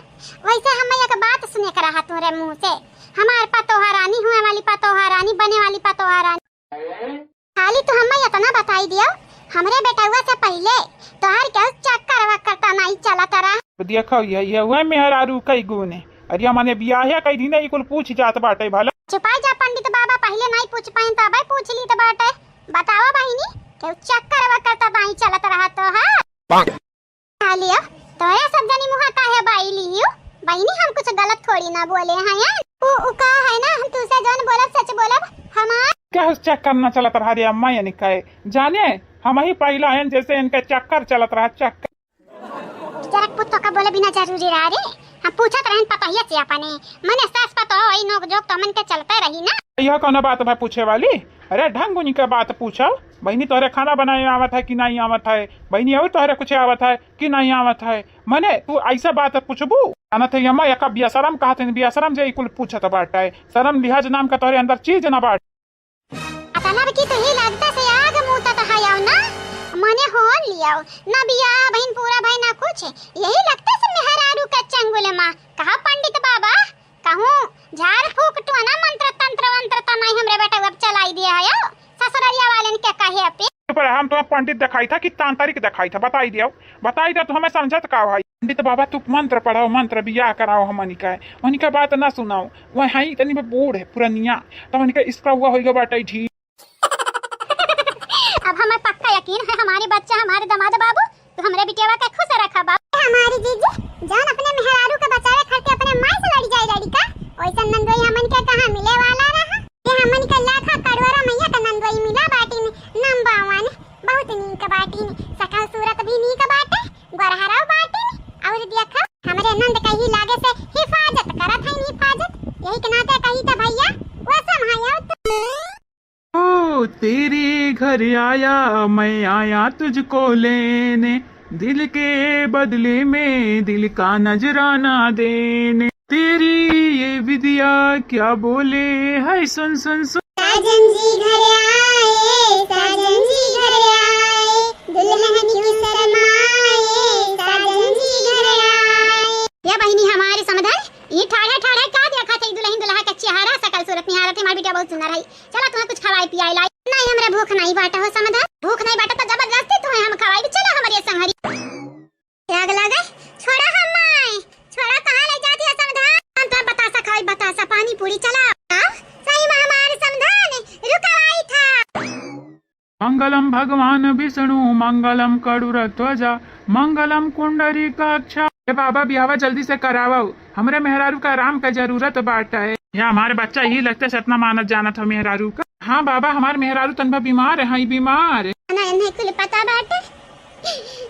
वैसे हम एक बात सुने कर रहा तोरे मुंह से, हमार पतोहा रानी हुए वाली पतोहा रानी बने वाली पतोहा रानी खाली तो हमें इतना बताई दियो हमरे बेटवा से पहले तोहर क्या चक्कर वक्कर नहीं चला तरा। देखो ये हुए मेहरारू कई गुने अरे माने बियाह कई दिन कुल पूछ जात बाटे भला। छुपाई जा पंडित बाबा पहले नहीं पूछ पाइन तब पूछ ली तो बाटे बताओ बहिनी के चक्कर वक्कर नहीं चलत रहा तो हां खालिया तोरे सब जनी मुहा काहे बाई लियो बहिनी हम कुछ गलत थोड़ी ना बोले हैं यार उ का है ना हम तुसे जोन बोलब सच बोलब हमार क्या चेक करना चलत रहा रे अम्मा यानी कहे जाने हम ही पहला हैं जैसे इनके चक्कर चलत रहा चक्कर। जरा पुत्तो का बोले बिना जरूरी रहा रे। हम पूछत रहन पता ही से अपने मने सास पतो होई नोक जोक तो मन के चलते रही ना। यह कौन बात है पूछे वाली? अरे ढंग उन्हीं के बात पूछो। बहनी तोहरे खाना बनाए आवत है कि नहीं आवत है? बहनी और तोहरे कुछ आवत है कि नहीं आवत है? मने तू ऐसा बात पूछबू अना थे यम्मा यका बियासरम कहते बियासरम जे कुल पूछत बाटा है। शर्म लिहाज नाम का तोहरे अंदर चीज ना बाट। अतलब की तो ही लगता से आग मुंह तक हायाव ना मने हो लियाओ ना बिया बहन पूरा भाई ना कुछ यही लगता से मेहरारू का चंगुल मां कहा पंडित बाबा कहूं झाड़ फूक तो ना मंत्र तंत्र मंत्र तो नहीं हमरे बेटा अब चलाई दिया है ससुरालिया वाले ने क्या कहे पे पर हम तो पंडित दिखाई था कि तांत्रिक दिखाई था बताई दिया तो हमें समझत का भाई पंडित बाबा तू मंत्र पढ़ाओ मंत्र बियाह कराओ हमनी का बात ना सुनाओ वह हाई इतनी में बूढ़ है पुरानिया तो हमनी का इसका हुआ होइगा बाटा ठीक। अब हमें पक्का यकीन है हमारे बच्चा हमारे दामाद बाबू तो हमरे बिटिया का खुश रखा बाबू हमारी जीजी जान अपने मेहरारू के बचावे खातिर अपने मां से लड़ी जाए लड़ी का ओइसन नंदोई हमन के कहां मिले वाला रहा ये हमन के लाखा करोड़ा मैया का नंदोई मिला बाटी ने नंबावन बहुत नीक बाटी ने सकल सूरत भी नीक बाटे गोरहराव बाटी ने और देखा हमरे नंद कहीं लागे से हिफाजत करत है हिफाजत यही के नाते कही था भैया वो संभाया ओ तेरे घर आया मैं आया तुझको लेने दिल के बदले में दिल का नजराना देने तेरी ये विदिया क्या बोले है सुन सुन सुन। साजन जी घर आए साजन जी घर आए दुल्हन की शरमाए साजन जी घर आए। या बहिनी हमारे समझल ये ठाढ़े ठाढ़े का देखा थे दुल्हन दुल्हा का चेहरा सकल सूरत निहारत हमारी बिटिया बहुत सुंदर है चला तुम्हें कुछ खवाई पियाई लाई नहीं हमरा भूख नहीं बाटा हो समझा भूख नहीं बाटा तो जबरदस्ती तुम्हें हम खवाई चला हमारे संगरी त्याग लगा छोड़ा हमाय छोड़ा कहां ले जाती है समझा तो बतासा खाई बतासा पानी पूरी चला सही में हमारे समझाने रुकवाई था। मंगलम भगवान विष्णु मंगलम करुरध्वजा मंगलम कुंडरीकाक्षा। ये बाबा ब्याह जल्दी से करावो हमरे मेहरारू का आराम का जरूरत बाटा है या हमारे बच्चा ही लगता है इतना मानत जाना था मेहरारू का। हाँ बाबा हमारे मेहरारू तनबा बीमार है हाँ बीमार है नहीं कुल पता बाटे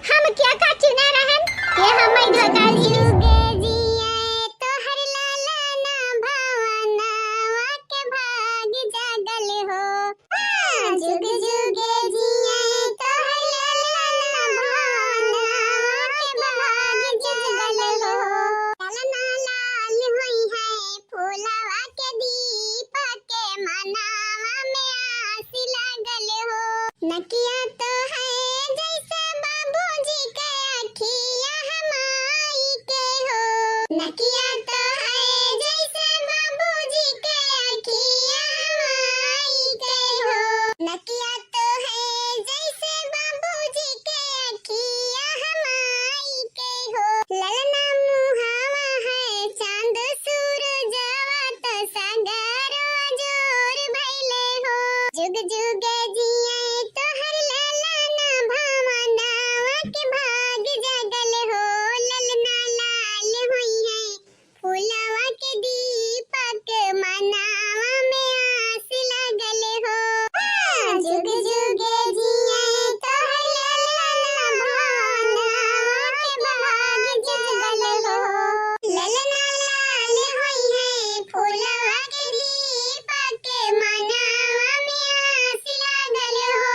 हम क्या का चुना रहन ये हमर धोकाल जुगे जिए तो हर लाला ना भवना के भाग जागल हो जुग जुगे जिए तो हर लाला ना भवना के भाग जागल हो लाला लाल होई है फूलवा के दीपक के मनावा में आस लागल हो नकिया तो है जैसे बाबूजी के अखिया हमाई के हो नकिया तो है जैसे बाबूजी के अखिया हमाई के हो नकिया तो है जैसे बाबूजी के अखिया हमाई के हो ललना मुहावा है चांद सूरजवा तो सागरो जोर भइले हो जुग जुगे जिए तो हर लाला ना भवनावा के भाग जागल हो ललना लाल हुई है फूलवा के दीपक मनावा में आस लागल हो जुग जुगे जिए तो हर लाला ना भवनावा के भाग जागल हो ललना लाल हुई है फूलवा के दीपक मनावा में आस लागल हो।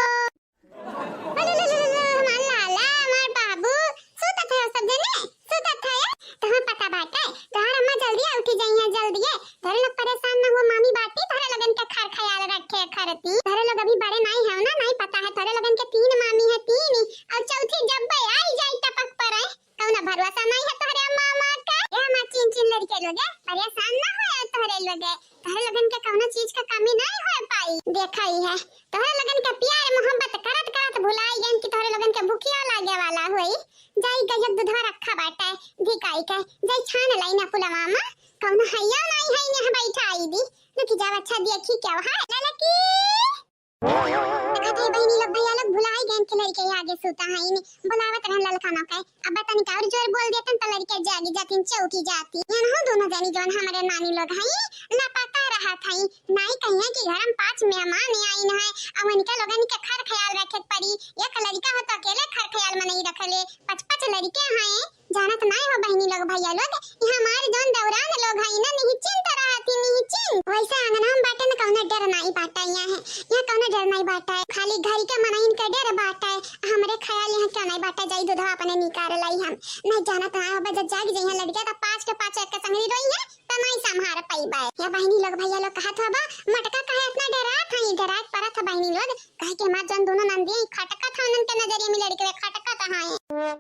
लाला हमार बाबू सुतत है सब जने सुतत है तहां पता बाटे तहार अम्मा जल्दी उठी जाइए जल्दी है तोरे लोग परेशान ना हो मामी बाटी तोरे लगन के खर ख्याल रखे खरती तोरे लोग अभी बड़े नहीं है ना नहीं पता है तोरे लगन के 3 मामी है 3 और चौथी जब बे आई जाई टपक पर है कौना भरोसा नहीं है तोरे अम्मा का ये मां चिन चिन लड़के लोग परेशान ना होए तोरे लगन के कौना चीज का कमी नहीं होए पाई देखा ही है तोरे लगन के प्यार मोहब्बत करत करत भुलाई गन कि तोरे लगन के भूखिया लागे वाला होई जाई गजब दूधवा रखा बाटा धिकाई के जाई छान लाई ना फुला मामा कौन हैया नहीं है ने बैठा आई दी न कि जाव अच्छा देखी क्या है ललकी देखा थे बहनी लोग भैया लोग भुलाई गए के लड़के आगे सुता है इन बुलावत रहन ललखाना के अब तनी का और जोर बोल देतन त लड़के जागी जातिन चौकी जाती यहां दोनों जनी जोन हमारे नानी लोग हैं लापता रहा था नहीं कहिए कि घर में 5 मेहमान आइन है अब इनका लोगन के खर ख्याल रखे पड़ी एक लड़का हो तो अकेले खर ख्याल में नहीं रखले 5-5 लड़के हैं जानत नहीं हो बहनी लोग भैया लोग ये हमारे जोन दौरान लोग हैं ना नहीं चिंता रहती नहीं चिंत वैसे अंगना में बाटे न कौन डर नहीं बाटा यहाँ कौन डर नहीं बाटा है खाली घर के मनाइन के डर बाटा है हमरे ख्याल यहाँ क्या नहीं बाटा जाई दूध अपने निकाल लाई हम नहीं जानत ना हो बज जाग जइहा लड़का तो 5 के 5 एक संगरी रोई है तो नहीं संभार पाईबा या बहनी लोग भैया लोग कहत हबा मटका कहे इतना डरात है डरात परत बहनी लोग कहे के मां जोन दोनों नंदी खटका था उनन के नजरिए में लड़के खटका था है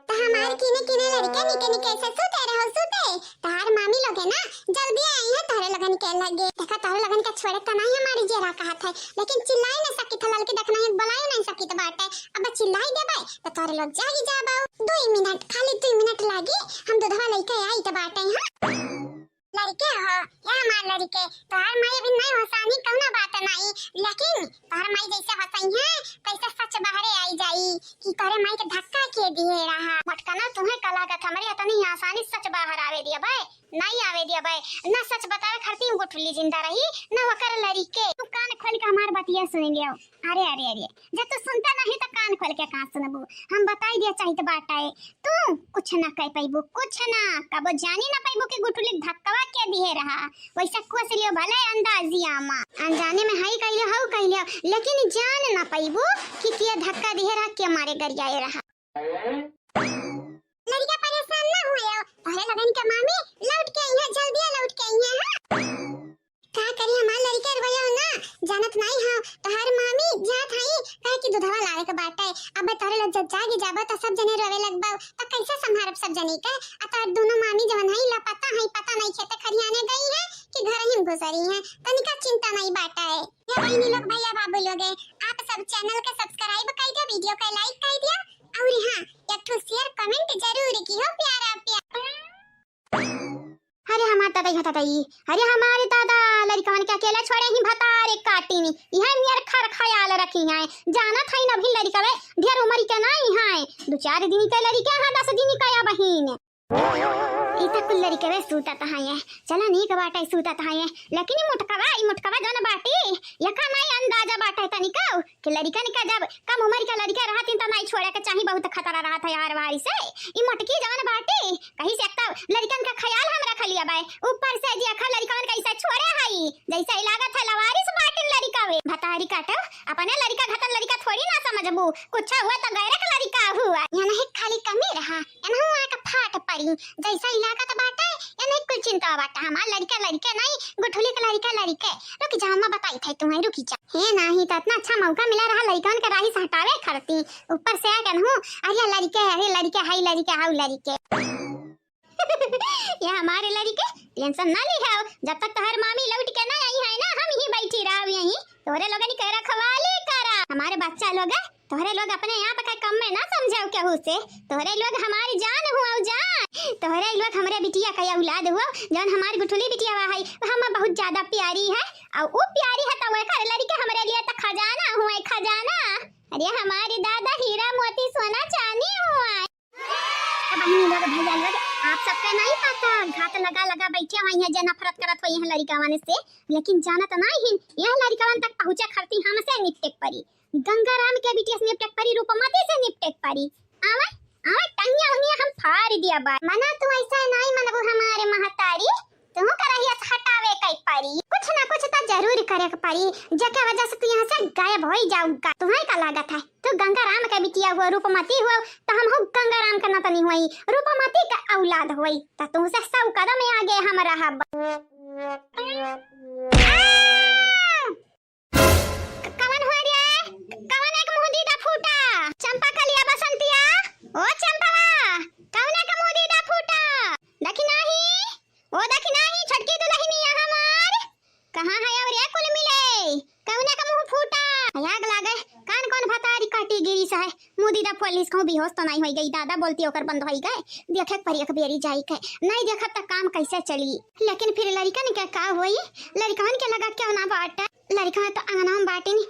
तो हमार किने किने लड़के निके निके से सुते रहो सुते तार मामी लोग है ना जल्दी आई है तारे लगन के लगे देखा तारे लगन का छोड़े का नहीं हमारी जेरा कहा था लेकिन चिल्लाई न सकी था लड़के देखना एक बुलाई नहीं सकी तो बात है अब चिल्लाई दे भाई तो तारे लोग जागी जाबाओ 2 मिनट खाली 2 मिनट लागी हम दूधवा लेके आई तो बात है लड़के हो या हमार लड़के तार माई भी नहीं हसानी कौना बात नहीं लेकिन तार माई जैसे हसाई है कैसे सच बाहरे आई जाई कि करे माई के धक्का के दिए रहा मटकना तुम्हें कलागत हमारी इतनी आसानी सच बाहर आवे दिया भाई नहीं आवे दिया भाई ना सच बतावे खरती हूं गुठली जिंदा रही ना वकर लड़के तू कान खोल के हमार बतिया सुनेंगे अरे अरे अरे जब तू सुनता नहीं तो कान खोल के कहां सुनबू हम बताई दिया चाहिए तो बात है तू कुछ ना कह पाइबू कुछ ना कब जानी ना पाइबू कि गुठली धक्का के दिए रहा वैसा कोस लियो भले अंदाजिया मा अनजाने में हाई कइले हौ कइले लेकिन जान ना पाइबू कि के धक्का दिए रहा के मारे गरियाए रहा लड़का परेशान ना हुए अरे लगन के मामी लौट के यहाँ जल्दी लौट के यहाँ का करी हमार लड़का रोया ना जानत नहीं हो तोहर मामी जात हई कहे कि दूधवा लावे के बात है अब तोरे लोग जब जागी जाबो तो सब जने रोवे लगबो तो कैसे संभारब सब जने के आ तोर दोनों मामी जवन हई लापता हई पता नहीं खेते खरियाने गई है कि घर ही घुसरी है तनिका चिंता नहीं बाटा है ये बहनी लोग भैया बाबू लोग आप सब चैनल के सब्सक्राइब कर दिया वीडियो के लाइक कर दिया और हां एक तो शेयर कमेंट जरूर कियो प्यारा प्यारा अरे हमार दादा ही हता अरे हमारे दादा लड़कवन के अकेला छोड़े ही भतारे काटी नी यह नियर खर ख्याल रखी है जाना था न भी लड़का ढेर उम्र के नहीं है 2-4 दिन के लड़का है 10 दिन का या बहिन इता कुल लड़के वे सूता था है चला नहीं का बाटा सूता था है लेकिन मुटकवा जन बाटी यका नहीं अंदाजा बाटा तनिका कि लड़का निका जब कम उम्र का लड़का रहती त नहीं छोड़े के चाही बहुत खतरा रहा था यार वारी से ई मोटकी जवन बाटी कहीं से एकता लड़कन का ख्याल हम रख लिया भाई ऊपर से जी अखा लड़कन कैसे छोड़े हई जैसा लागत है लवारिस बाटिन लड़का वे भतारी काटो अपने लड़का घटन लड़का थोड़ी ना समझबू कुछ हुआ तो गैर का लड़का हुआ या नहीं खाली कमी रहा एना हुआ का फाट पड़ी जैसा इलाका तो बाटा है या नहीं कुछ चिंता बाटा हमार लड़का लड़के नहीं गुठली का लड़का लड़के रुक जा मैं बताई था तुम्हें रुकी जा हे नहीं तो इतना अच्छा मौका मिला रहा लड़कन के राही से हटावे खरती ऊपर से आ कहूं अरे लड़के हाई लड़के हाउ लड़के ये हमारे लड़के टेंशन ना ली है जब तक तोहर मामी लौट के ना आई है ना हम ही बैठी रह यहीं तोरे लोगन के रखवाली करा हमारे बच्चा लोग तोहरे लोग अपने यहाँ पे कम में ना समझाओ केहू से तोहरे लोग हमारी जान हुआ जान तोहरे लोग हमरे बिटिया का औलाद हुआ जौन हमारी गुठली बिटिया है हम बहुत ज्यादा प्यारी है और वो प्यारी है तो वो कर लड़के हमरे लिए तो खजाना हुआ खजाना अरे हमारे दादा हीरा मोती सोना चांदी हुआ बहनी लोग भैया लोग आप सबका नहीं पता घात लगा बैठे हुए हैं जे नफरत करत हुई हैं लड़कावन से लेकिन जानत नहीं यह लड़कावन तक पहुंचे खरती हमसे निपटेक परी गंगाराम के बिटिया से निपटेक परी रूपमती से निपटेक परी आवे टंगिया उनिया हम फाड़ दिया बा मना तू ऐसा नहीं मनबू हमारे महतारी तू करहिया हटावे कई परी कुछ ना कुछ तो जरूर करे के परी जके वजह से तू यहां से गायब हो जाऊगा तुम्हें का लागत है तो गंगाराम के बिटिया हुआ रूपमती हुआ तो हम हो गंगाराम का नतनी हुई रूपमती का औलाद हुई तो तू से 100 कदम आगे हम रहा कवन हो रे कवन एक मुंह दीदा फूटा चंपा कलिया बसंतिया ओ चंपावा कवन एक मुंह दीदा फूटा देखी नहीं छटकी दुल्हनिया हमार कहां है और ये कुल मिले कवन का मुंह फूटा आग लागे कान कौन भतारी काटी गिरी सा है मुंह दीदा पुलिस को बेहोश तो नहीं होई गई दादा बोलती ओकर बंद होई गए देखे पर एक बेरी जाई के नहीं देखा त काम कैसे चली लेकिन फिर लड़का ने क्या का होई लड़कन के लगा क्यों ना बाटा लड़का तो अंगना में बाटे नहीं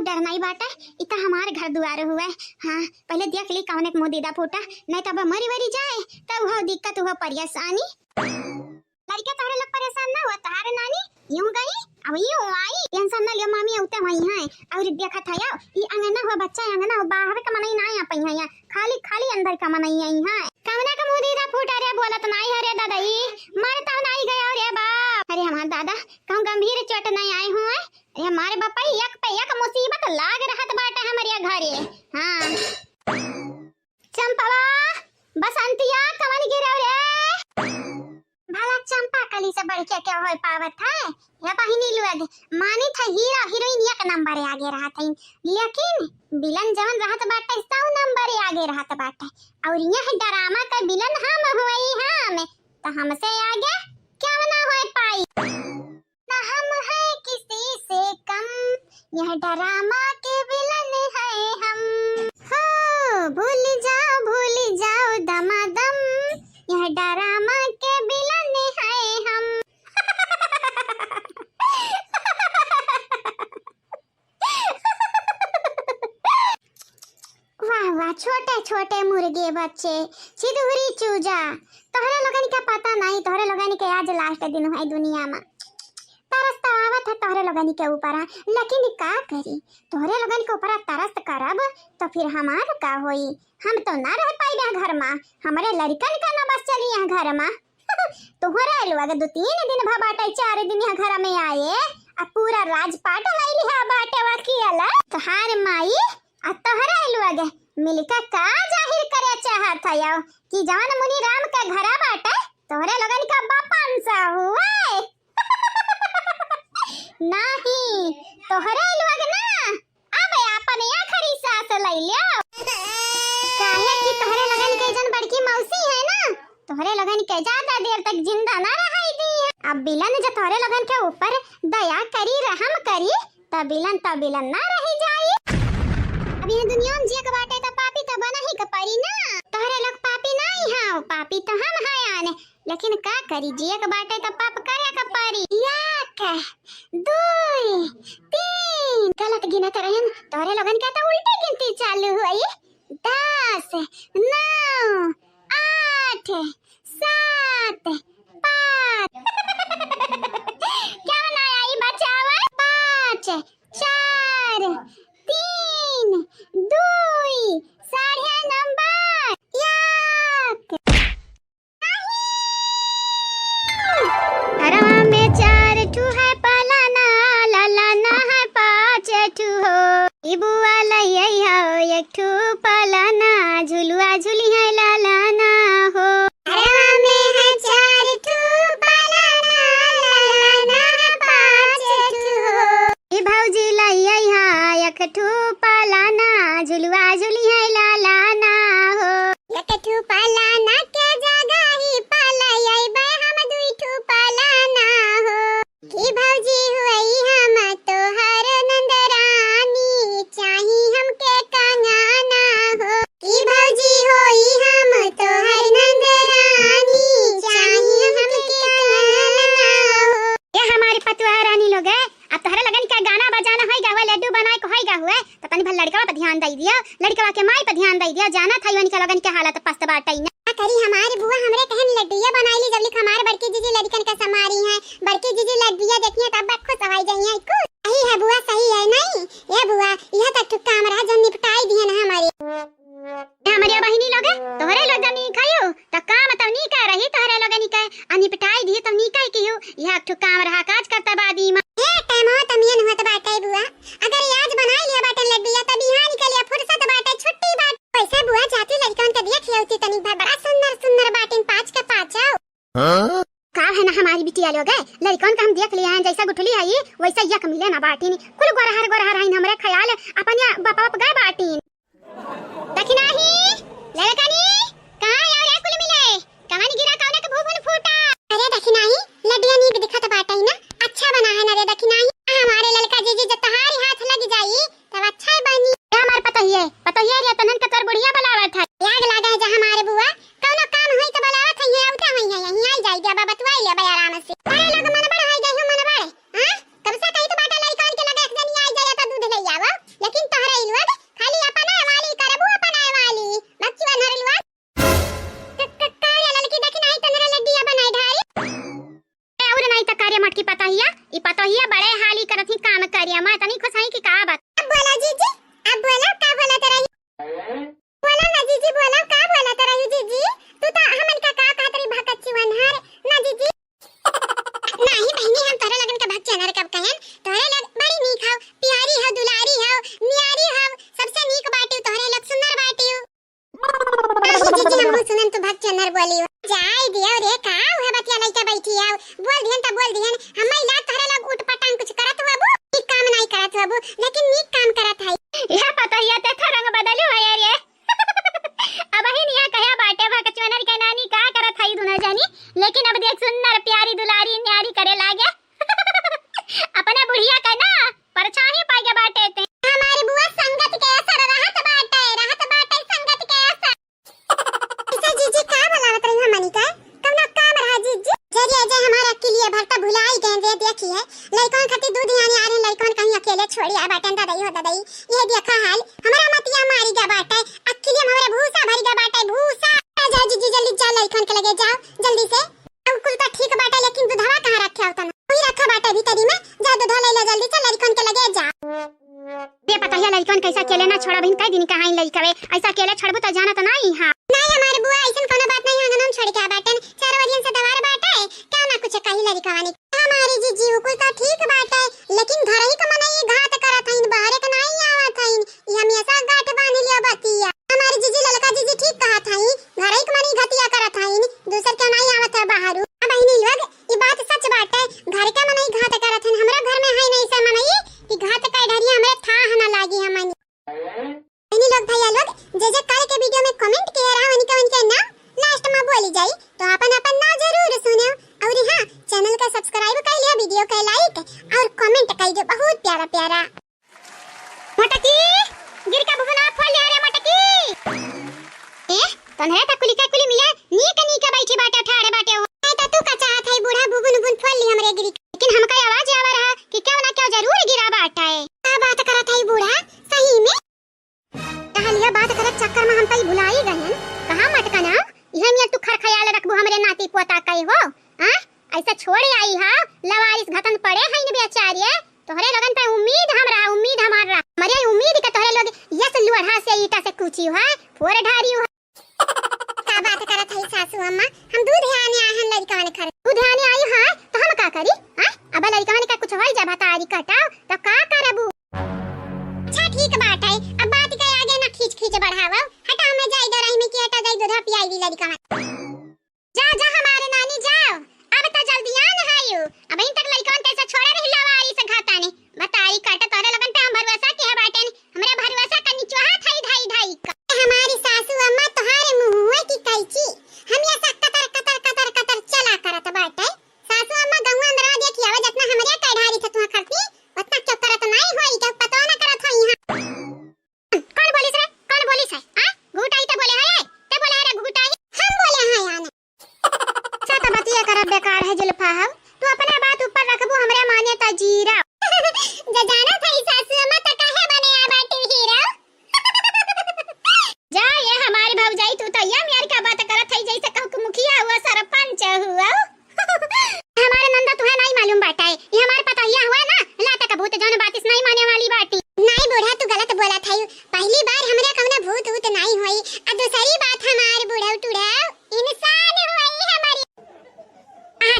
डर नहीं बाटा, इतना हमारे घर दुआर हुआ है। हाँ पहले देख ली कौन एक मुदीदा फूटा, नहीं तो अब मरी वरी जाए तब वह दिक्कत हुआ परेशानी। लड़का तोहरे लोग परेशान ना हुआ, तोहरे नानी यूं गई अब यूं आई, टेंशन ना लियो मामी उते वही है। और देखा था यार ये अंगना हुआ बच्चा अंगना हो बाहर का मनई ना आ पई है, खाली खाली अंदर का मनई आई है। कवना का मुदीदा फूटा रे बोलत नहीं हरे दादा ई मरता नहीं गया रे बाप। अरे हमार दादा कहूं गंभीर चोट नहीं आए हुए, अरे हमारे बापा एक पे एक मुसीबत लाग रहत बाटे हमारे घरे। हां चंपा बसंतिया कवन गिरव रे भला चंपा कली से बढ़ के क्या होय पावत है। या बहिनी लोग मानी था हीरा हीरोइन एक नंबर आगे रहत है, लेकिन विलन जवन रहत बाटे 100 नंबर आगे रहत बाटे। और यह ड्रामा का विलन हम होई हम तो हमसे आगे क्या ना होय पाई ना हम है किसी से कम, यह ड्रामा के विलन है हम। हो भूल जाओ दमादम, यह ड्रामा के विलन है हम। वाह वाह छोटे छोटे मुर्गे बच्चे सिधुरी चूजा, तोहरे लोगन का पता नहीं, तोहरे लोगन के आज लास्ट दिन है दुनिया में। तरस तो आवत है तोहरे लोगन के ऊपर, लेकिन का करी तोहरे लोगन के ऊपर तरस करब तो फिर हमार का होई। हम तो ना रह पाई घर में, हमारे लड़कन का ना बस चली यहाँ घर में। तोहरे लोग 2-3 दिन बाटे 4 दिन यहाँ घर में आए, अब पूरा राजपाट लैली है बाटे वकील तोहार माई आ तोहरे लोग मिलकर का जाहिर करे चाहत है कि जवान मुनि राम का घर बाटे तोहरे लोगन का बापन सा हुए। नहीं तोहरे लोग ना अब अपन आखिरी सांस ले लियो, काहे कि तोहरे लोगन के जन बड़की मौसी है ना, तोहरे लोगन के ज्यादा देर तक जिंदा ना रहाई दी। अब विलन जो तोहरे लोगन के ऊपर दया करी रहम करी तब विलन ना रही जाई। अब ये दुनिया में जिए के बाटे तो पापी तो बना ही के पड़ी ना, तोहरे लोग पापी नहीं है, पापी तो हम है आने, लेकिन का करी जिए के बाटे तो पाप करे के पड़ी। 1 2 3 गलत गिनत रहन, तोहरे लोगन का तो उल्टी गिनती चालू हुई। 10 9 8 7 5 क्या ना आई बचावा 5 4 3 2 साढ़े नंबर 1 हरवा में 4 ठू है पलाना लालाना है 5 ठू हो इबुआ लइया हो 1 ठू पलाना झुलुआ झुली है लालाना हो। हरवा में है 4 ठू पलाना लालाना है 5 ठू हो ई भौजी लइया है 1 ठू पलाना झुलुआ झुली है लालाना हो। 1 ठू पलाना के जगह ही पलायै बे हम 2 ठू पलाना हो की भौजी हुई हम तो हर नंदरानी चाही हमके कंगाना हो की भौजी होई हम तो हर नंदरानी चाही हमके कंगाना हो। ये हमारी पतुआ रानी लोग है, अब तोहरे लगन का गाना बजाना होइगा हुआ लड्डू बनाए को होइगा हुआ तो तनी भल लड़का पे ध्यान दई दिया, लड़का के माई पे ध्यान दई दिया, जाना था योनी का लगन के हालत पस्त बाटई ना करी। हमारी बुआ हमरे कहन लड्डूया बनाईली जब लिख हमारे बड़की जीजी लड़कन का समारी है, बड़की जीजी लड्डूया देखिए तब खुश होई जाइए। सही है बुआ सही है नहीं ये बुआ यह तक तो काम रहा जो निपटाई दिए ना हमारी बहिनी लोग तोहरे लोग नी खायो त काम त नी कर रही तोहरे लोग नी कह निपटाई दिए त नी कह कियो यह तो काम रहा काज करता बादी में ए टाइम हो त मियन होत बाटे बुआ, अगर आज बनाई लिया बाटे लड्डूया त बिहान निकलिया फुर्सत बाटे छुट्टी बाटे पैसा बुआ जाती लड़कन के देख लेती तनी बड़ा सुंदर सुंदर बाटे 5 के 5 आओ का है ना हमारी बिटिया लोग लड़कन का हम देख लिया है जैसा गुठली है वैसा यक मिले ना बाटी कुल गोरहर है हमरे ख्याल अपन बापा गए बाटी देखी नहीं लड़कनी कहां यार ये कुल मिले कहानी गिरा कौन के भूभुन फूटा। अरे देखी नहीं लड्डूया नी दिखत बाटा ही ना अच्छा बना है ना रे देखी नहीं हमारे लड़का जीजी जब तहारी हाथ लग जाई तब अच्छा बनी। हमारे पता ही है रे तनन के कर बढ़िया बनावत है आग लगा है जहां हमारे बुआ कोनो काम होई त बनावत है उठा होई है यहीं आई जाई बाबा बतवाई ले बे आराम से। अरे लोग मन बड़ा है गई मन बड़े हां कब से कही तो बाटा लड़कन के लगे एक दिन आई जाए तो दूध ले आवा हरिया मां तनी खुश है कि का बात। अब बोला जीजी, अब बोला का बोला तेरा, बोला ना जीजी, बोला का बोला तेरा जीजी। तू तो हमन का कहत रही भगत चिवनहर ना जीजी। नहीं बहनी, हम तोरे लगन के भक्त चनर कब कहन, तोरे लग बड़ी नीक हो, प्यारी हो, दुलारी हो, न्यारी हो, सबसे नीक बाटी तोरे लग सुंदर बाटी हो। जीजी हम सुनन तो भक्त चनर बोली हो। जाय दियो रे, का हुए बतिया लइका बैठी आओ, बोल दिहन त बोल दिहन। हम्मे ला तोरे लग उठ पटांग कुछ करत हबो, नीक काम नहीं करत हबो, लेकिन नीक काम करत है। यह पता ही ते था रंग बदलू है यार ये। अब ही निया कया बाटे भगत चनर के नानी का करत है दुना जानी, लेकिन अब देख सुंदर प्यारी दुलारी न्यारी करे लागे। अपने बुढ़िया का ना परछाई पागे बाटे ते। हमारी बुआ संगत के असर रहत बाटे संगत के असर। ऐसा जीजी का बोलावत रही हमनी का, कौनो काम रहा जीजी। जरिए जे हमारा के लिए भरता भुलाई गए रे, देखी है लइकन खाती दूध यानी आ रहे, लइकन कहीं अकेले छोड़ी आ बाटे दादाई हो दादाई। ये देखा हाल हमारा मतिया मारी गा बाटे, अकेले हमारे भूसा भरी गा बाटे भूसा। जा जीजी जल्दी जा, लइकन के लगे जाओ जल्दी से। अब कुल तो ठीक बाटे, लेकिन दूधवा कहां रखा होता ना, वही रखा बाटे भीतरी में, जा दूध ले ले जल्दी से, लइकन के लगे जा। ये पता है लइकन कैसा अकेले ना छोड़ा, बिन कई दिन कहां लइकवे ऐसा अकेले छोड़बू त जाना त नहीं। हां नहीं हमारे बुआ ऐसन कोनो बात नहीं, हम छोड़ के बाटन चारों ओरियन से दवार बाटे, क्या ना कुछ कही लड़कावानी। हमारी जीजी कुल तो ठीक बाटे, लेकिन घर ही के मनई घात करत हइन, बाहर के नहीं आवत हइन, ई हमेशा गाठ बांध लियो बतिया। हमारी जीजी ललका जीजी ठीक कहत हई, घर ही के मनई घतिया करत हइन, दूसर के नहीं आवत है बाहर। अब बहिनी लोग ई बात सच बाटे, घर के मनई घात करत हइन, हमरा घर में है नहीं से मनई कि घात का ढरिया हमरे था ना लागी। हमनी बहिनी लोग भैया लोग जे जे कल के वीडियो में कमेंट किए रहा उनके नाम लास्ट में बोली जाई, तो अपन अपन नाम जरूर सुनो। और हां चैनल का सब्सक्राइब कर लिया, वीडियो का लाइक और कमेंट कर दो, बहुत प्यारा प्यारा। मटकी गिर का भुवना खोल ले रे मटकी। तन्हे त कुली का कुली मिले नीक बैठी बाटे ठाड़े बाटे हो, त तू का चाहत है बूढ़ा बुबुन बुन खोल ली हमरे गिरी, लेकिन हमका आवाज आवा रहा कि क्यों ना क्यों जरूर गिरा बाटा है। का बात करत है बूढ़ा सही में, कहलिया बात करत चक्कर में हम तई भुलाई गहन। कहां मटका ना इहे में तू खर ख्याल रखबो हमरे नाती पोता कई हो। हां ऐसा छोड़े आई हा लवारिस घतन पड़े हइन बेचारे, तोहरे लगन पे उम्मीद हमार रहा मरे उम्मीद के तोहरे लोग यस लोढ़ा से ईटा से कुची है फोर ढारी हो। का बात करत है सासू अम्मा, हम दूध आने आहन लड़काने खर दूध आने आई हां तो हम का करी। हां अब लड़काने का कुछ होई जा भतारी कटाओ तो का करबू। अच्छा ठीक बात है, अब बात के आगे ना खींच बढ़ावा, हटा में जाई दराई में की हटा जाई दूध पियाई दी लड़का। जा जा हमारे नानी जाओ, अब तो जल्दी आन हायो, अब इन तक लड़कन कैसे छोड़े रही लवारी से घाताने बताई काटा तोरे लगन पे हम भरवसा के है बाटन, हमरे भरवसा का नीचो हाथ है ढाई ढाई का। हमारी सासू अम्मा तोहारे मुंह की कैची हम ये सब कतर चला करत बाटे। सासू अम्मा गौवा अंदर देखी आवे जितना हमरे कढ़ारी से तुहा खरती उतना क्यों करत नहीं होई, क्या पता ना करत होई। यहां कौन बोलिस है हां घुटाई तो बोले है ते बोले है घुटाई हम बोले हैं यानी सत बतिया करब बेकार है जुल्फा हम, तू अपने बात ऊपर रखबू हमरे माने त जीरा जे जाना थई सासू अम्मा त काहे बने आ बाटी हीरो। जा ये हमारी भौजाई तू तो ये मेर का बात करत है जैसे कहू कि मुखिया हुआ सरपंच हुआ। हमारे नंदा तुम्हें नहीं मालूम बाटा है, ये हमारे पता हिया हुआ ना लाता का भूत जाने बात इस नहीं माने वाली बाटी। नहीं बूढ़ा तू गलत बोला था, पहली बार हमरे कौना भूत भूत नहीं होई, और दूसरी बात हमार बूढ़ा टूढ़ा इंसान हुई हमारी।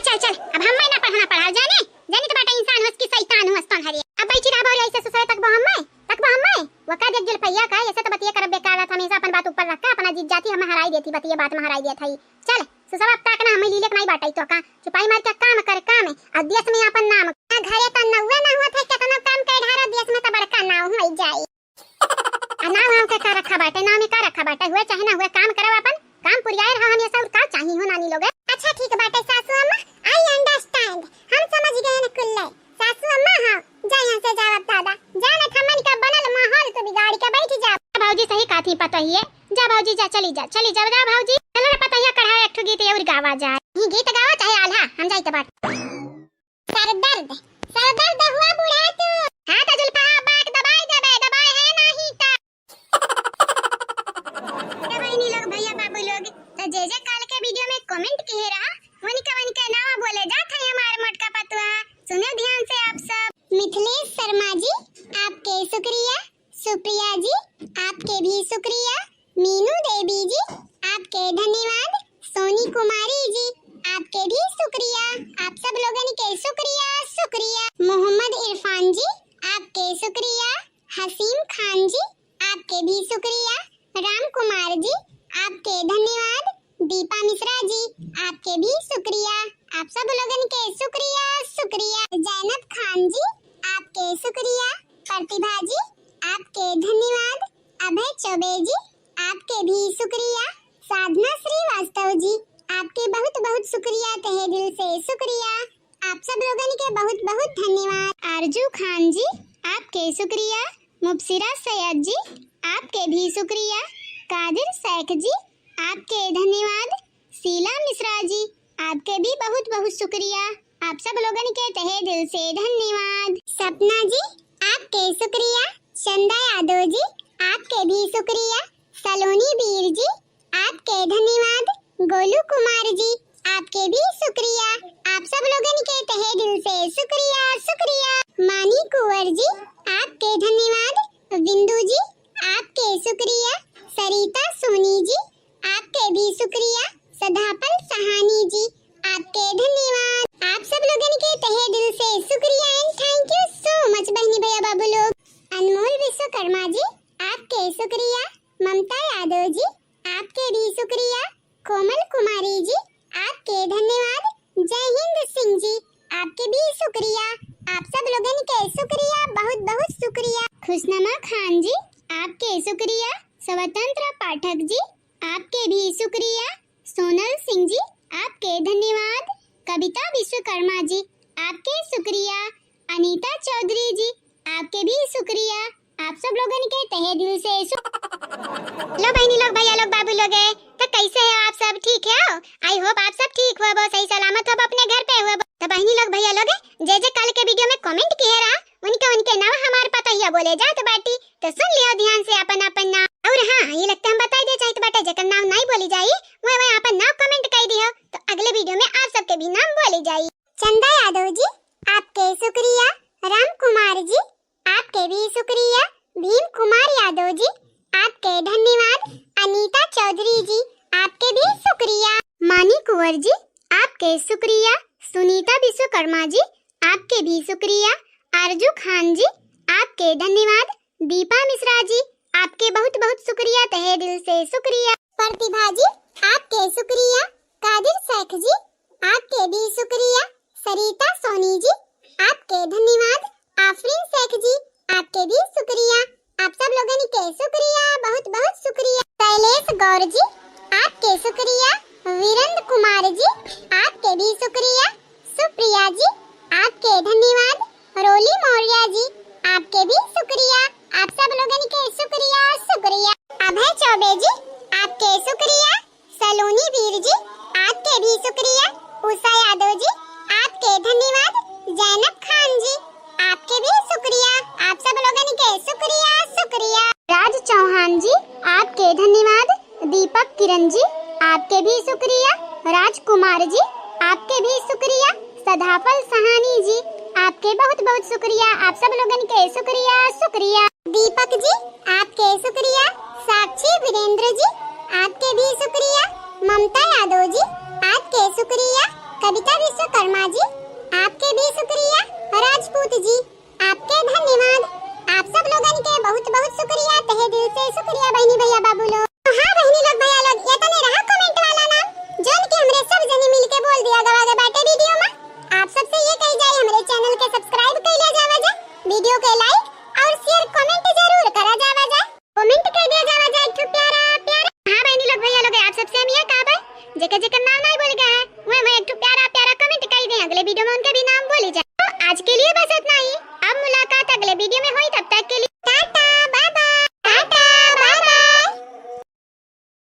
चल चल अब हम ना पढ़ा जाने तो बाटा इंसान हो कि शैतान हो स्तन हरी। अब बैठी रहा बोल ऐसे ससुर तक हम वो का देख जल पैया का ऐसे तो बतिया कर बेकार था, हमेशा अपन बात ऊपर रखा अपना जीत जाती हमें हराई देती बतिया बात में हराई देत हई। चल ससुर अब तक ना हमें लीले नहीं बाटाई तो का चुपाई मार के काम कर काम और देश में अपन नाम घरे त नौवे ना होत है केतना काम के ढारा देश में त बड़का नाव होई जाई। नाव हम का रखा बाटे नाव में का रखा बाटे हुए चाहे ना हुए काम करब अपन काम पुरियाए रहा हम ये सब का चाहिए हो नानी लोग। अच्छा ठीक बाटे सासू अम्मा आई अंडरस्टैंड, हम समझ गए न कुल्ले सासू अम्मा। हां जा यहां से जाओ दादा जाने थमन का बनल माहौल तो बिगाड़ के बैठ जा। भौजी सही काथी पता ही है, जा भौजी जा चली जा जा भौजी चलो रे पता है कढ़ा एक ठो गीत और गावा जाए, ये गीत गावा चाहे आल्हा हम जाई त बात। सर दर्द हुआ बूढ़ा तू हां त जुल्फा बाक दबाई है नहीं ता। बहनी लोग भैया बाबू लोग तो जे काल के वीडियो में कमेंट किए रहा वनिका नाम बोले जात है हमारे मटका पतवा सुने ध्यान से आप सब। मिथिलेश शर्मा शुक्रिया। सुप्रिया जी आपके भी शुक्रिया। मीनू देवी जी आपके धन्यवाद। सोनी कुमारी जी आपके भी शुक्रिया। आप सब लोगन के शुक्रिया शुक्रिया। मोहम्मद इरफान जी आपके शुक्रिया। हसीम खान जी आपके भी शुक्रिया। राम कुमार जी आपके धन्यवाद। दीपा मिश्रा जी आपके भी शुक्रिया। आप सब लोगन के शुक्रिया शुक्रिया। जैनब खान जी आपके शुक्रिया। प्रतिभा जी आपके धन्यवाद। अभय चौबे जी आपके भी शुक्रिया। साधना श्रीवास्तव जी आपके बहुत बहुत शुक्रिया, तहे दिल से शुक्रिया। आप सब लोगन के बहुत बहुत धन्यवाद। आरजू खान जी आपके शुक्रिया। मुबशिरा सैयद जी आपके भी शुक्रिया। कादिर शेख जी आपके धन्यवाद। शीला मिश्रा जी आपके भी बहुत बहुत शुक्रिया। आप सब लोगन के तहे दिल से धन्यवाद। सपना जी आपके शुक्रिया। चंदा यादव जी आपके भी शुक्रिया। सलोनी बीर जी आपके धन्यवाद। गोलू कुमार जी आपके भी शुक्रिया। आप सब लोगन के तहे दिल से शुक्रिया शुक्रिया। मानी कुंवर जी आपके धन्यवाद। बिंदु जी आपके शुक्रिया। सरिता सोनी जी आपके भी शुक्रिया। सदापल सहानी जी आपके धन्यवाद। आप सब लोगन के तहे दिल से शुक्रिया and thank you so much बहनी भैया बाबू लोग। अनमोल विश्वकर्मा जी आपके शुक्रिया। ममता यादव जी आपके भी शुक्रिया। कोमल कुमारी जी आपके धन्यवाद। जय हिंद सिंह जी आपके भी शुक्रिया। आप सब लोगन के शुक्रिया, बहुत बहुत शुक्रिया। खुशनमा खान जी आपके शुक्रिया। स्वतंत्र पाठक जी आपके भी शुक्रिया। सोनल सिंह जी आपके धन्यवाद। कविता विश्वकर्मा जी आपके शुक्रिया। अनीता चौधरी जी आपके भी शुक्रिया। आप सब लोगन के तहे दिल से लो बहनी लोग, भैया लोग, बाबू लोग है तो कैसे है आप सब? ठीक है? आई होप आप सब ठीक हो, बहुत सही सलामत हो, अपने घर पे हो। तो बहनी लोग, भैया लोग जे कल के वीडियो में कमेंट किए रहा उनके नाम हमारे पता ही बोले जात बाटी, तो सुन लियो ध्यान से अपन अपन नाम। और हाँ, ये लगता हम बताई दे चाहिए बाटे जेकर नाम नहीं बोली जाई वह अपन नाम कमेंट कर दियो, तो अगले वीडियो में आप सबके भी नाम बोली जाई। चंदा यादव जी आपके शुक्रिया। राम कुमार जी आपके भी शुक्रिया। भीम कुमार यादव जी आपके धन्यवाद। अनीता चौधरी जी आपके भी शुक्रिया। मानी कुंवर जी आपके शुक्रिया। सुनीता विश्वकर्मा जी आपके भी शुक्रिया। आरजू खान जी आपके धन्यवाद। दीपा मिश्रा जी आपके बहुत बहुत शुक्रिया, तहे दिल से शुक्रिया। प्रतिभा जी आपके शुक्रिया। कादिर शेख जी आपके भी शुक्रिया। सरिता सोनी जी आपके धन्यवाद। आफरीन शेख जी आपके भी शुक्रिया। आप सब लोगन के शुक्रिया, बहुत बहुत शुक्रिया। शैलेश गौर जी आपके शुक्रिया। वीरेंद्र कुमार जी आपके भी शुक्रिया। सुप्रिया जी आपके धन्यवाद। रोली मौर्य जी आपके भी शुक्रिया। आप सब लोगन के शुक्रिया शुक्रिया। अभय चौबे जी आपके शुक्रिया। सलोनी वीर जी आपके भी शुक्रिया। उषा यादव जी आपके धन्यवाद। जैनब खान जी आपके भी शुक्रिया। आप सब लोगन के शुक्रिया शुक्रिया। राज चौहान जी आपके धन्यवाद। दीपक किरण जी आपके भी शुक्रिया। राजकुमार जी आपके भी शुक्रिया। सदाफल सहानी जी आपके बहुत बहुत शुक्रिया। आप सब लोगन के शुक्रिया शुक्रिया। दीपक जी आपके शुक्रिया। साक्षी वीरेंद्र जी आपके भी शुक्रिया। ममता यादव जी आपके शुक्रिया। कविता विश्वकर्मा जी आपके भी शुक्रिया। राजपूत जी आपके धन्यवाद। आप सब लोगन के बहुत बहुत शुक्रिया, तहे दिल से शुक्रिया बहनी भैया बाबू लोग। हाँ बहनी लोग, भैया लोग, ये तो नहीं रहा कमेंट वाला नाम जोन के हमरे सब जने मिलके बोल दिया गवा के बाटे वीडियो में। आप सबसे ये कही जाए हमारे चैनल के सब्सक्राइब कर ले जावा जा, वीडियो के लाइक और शेयर कमेंट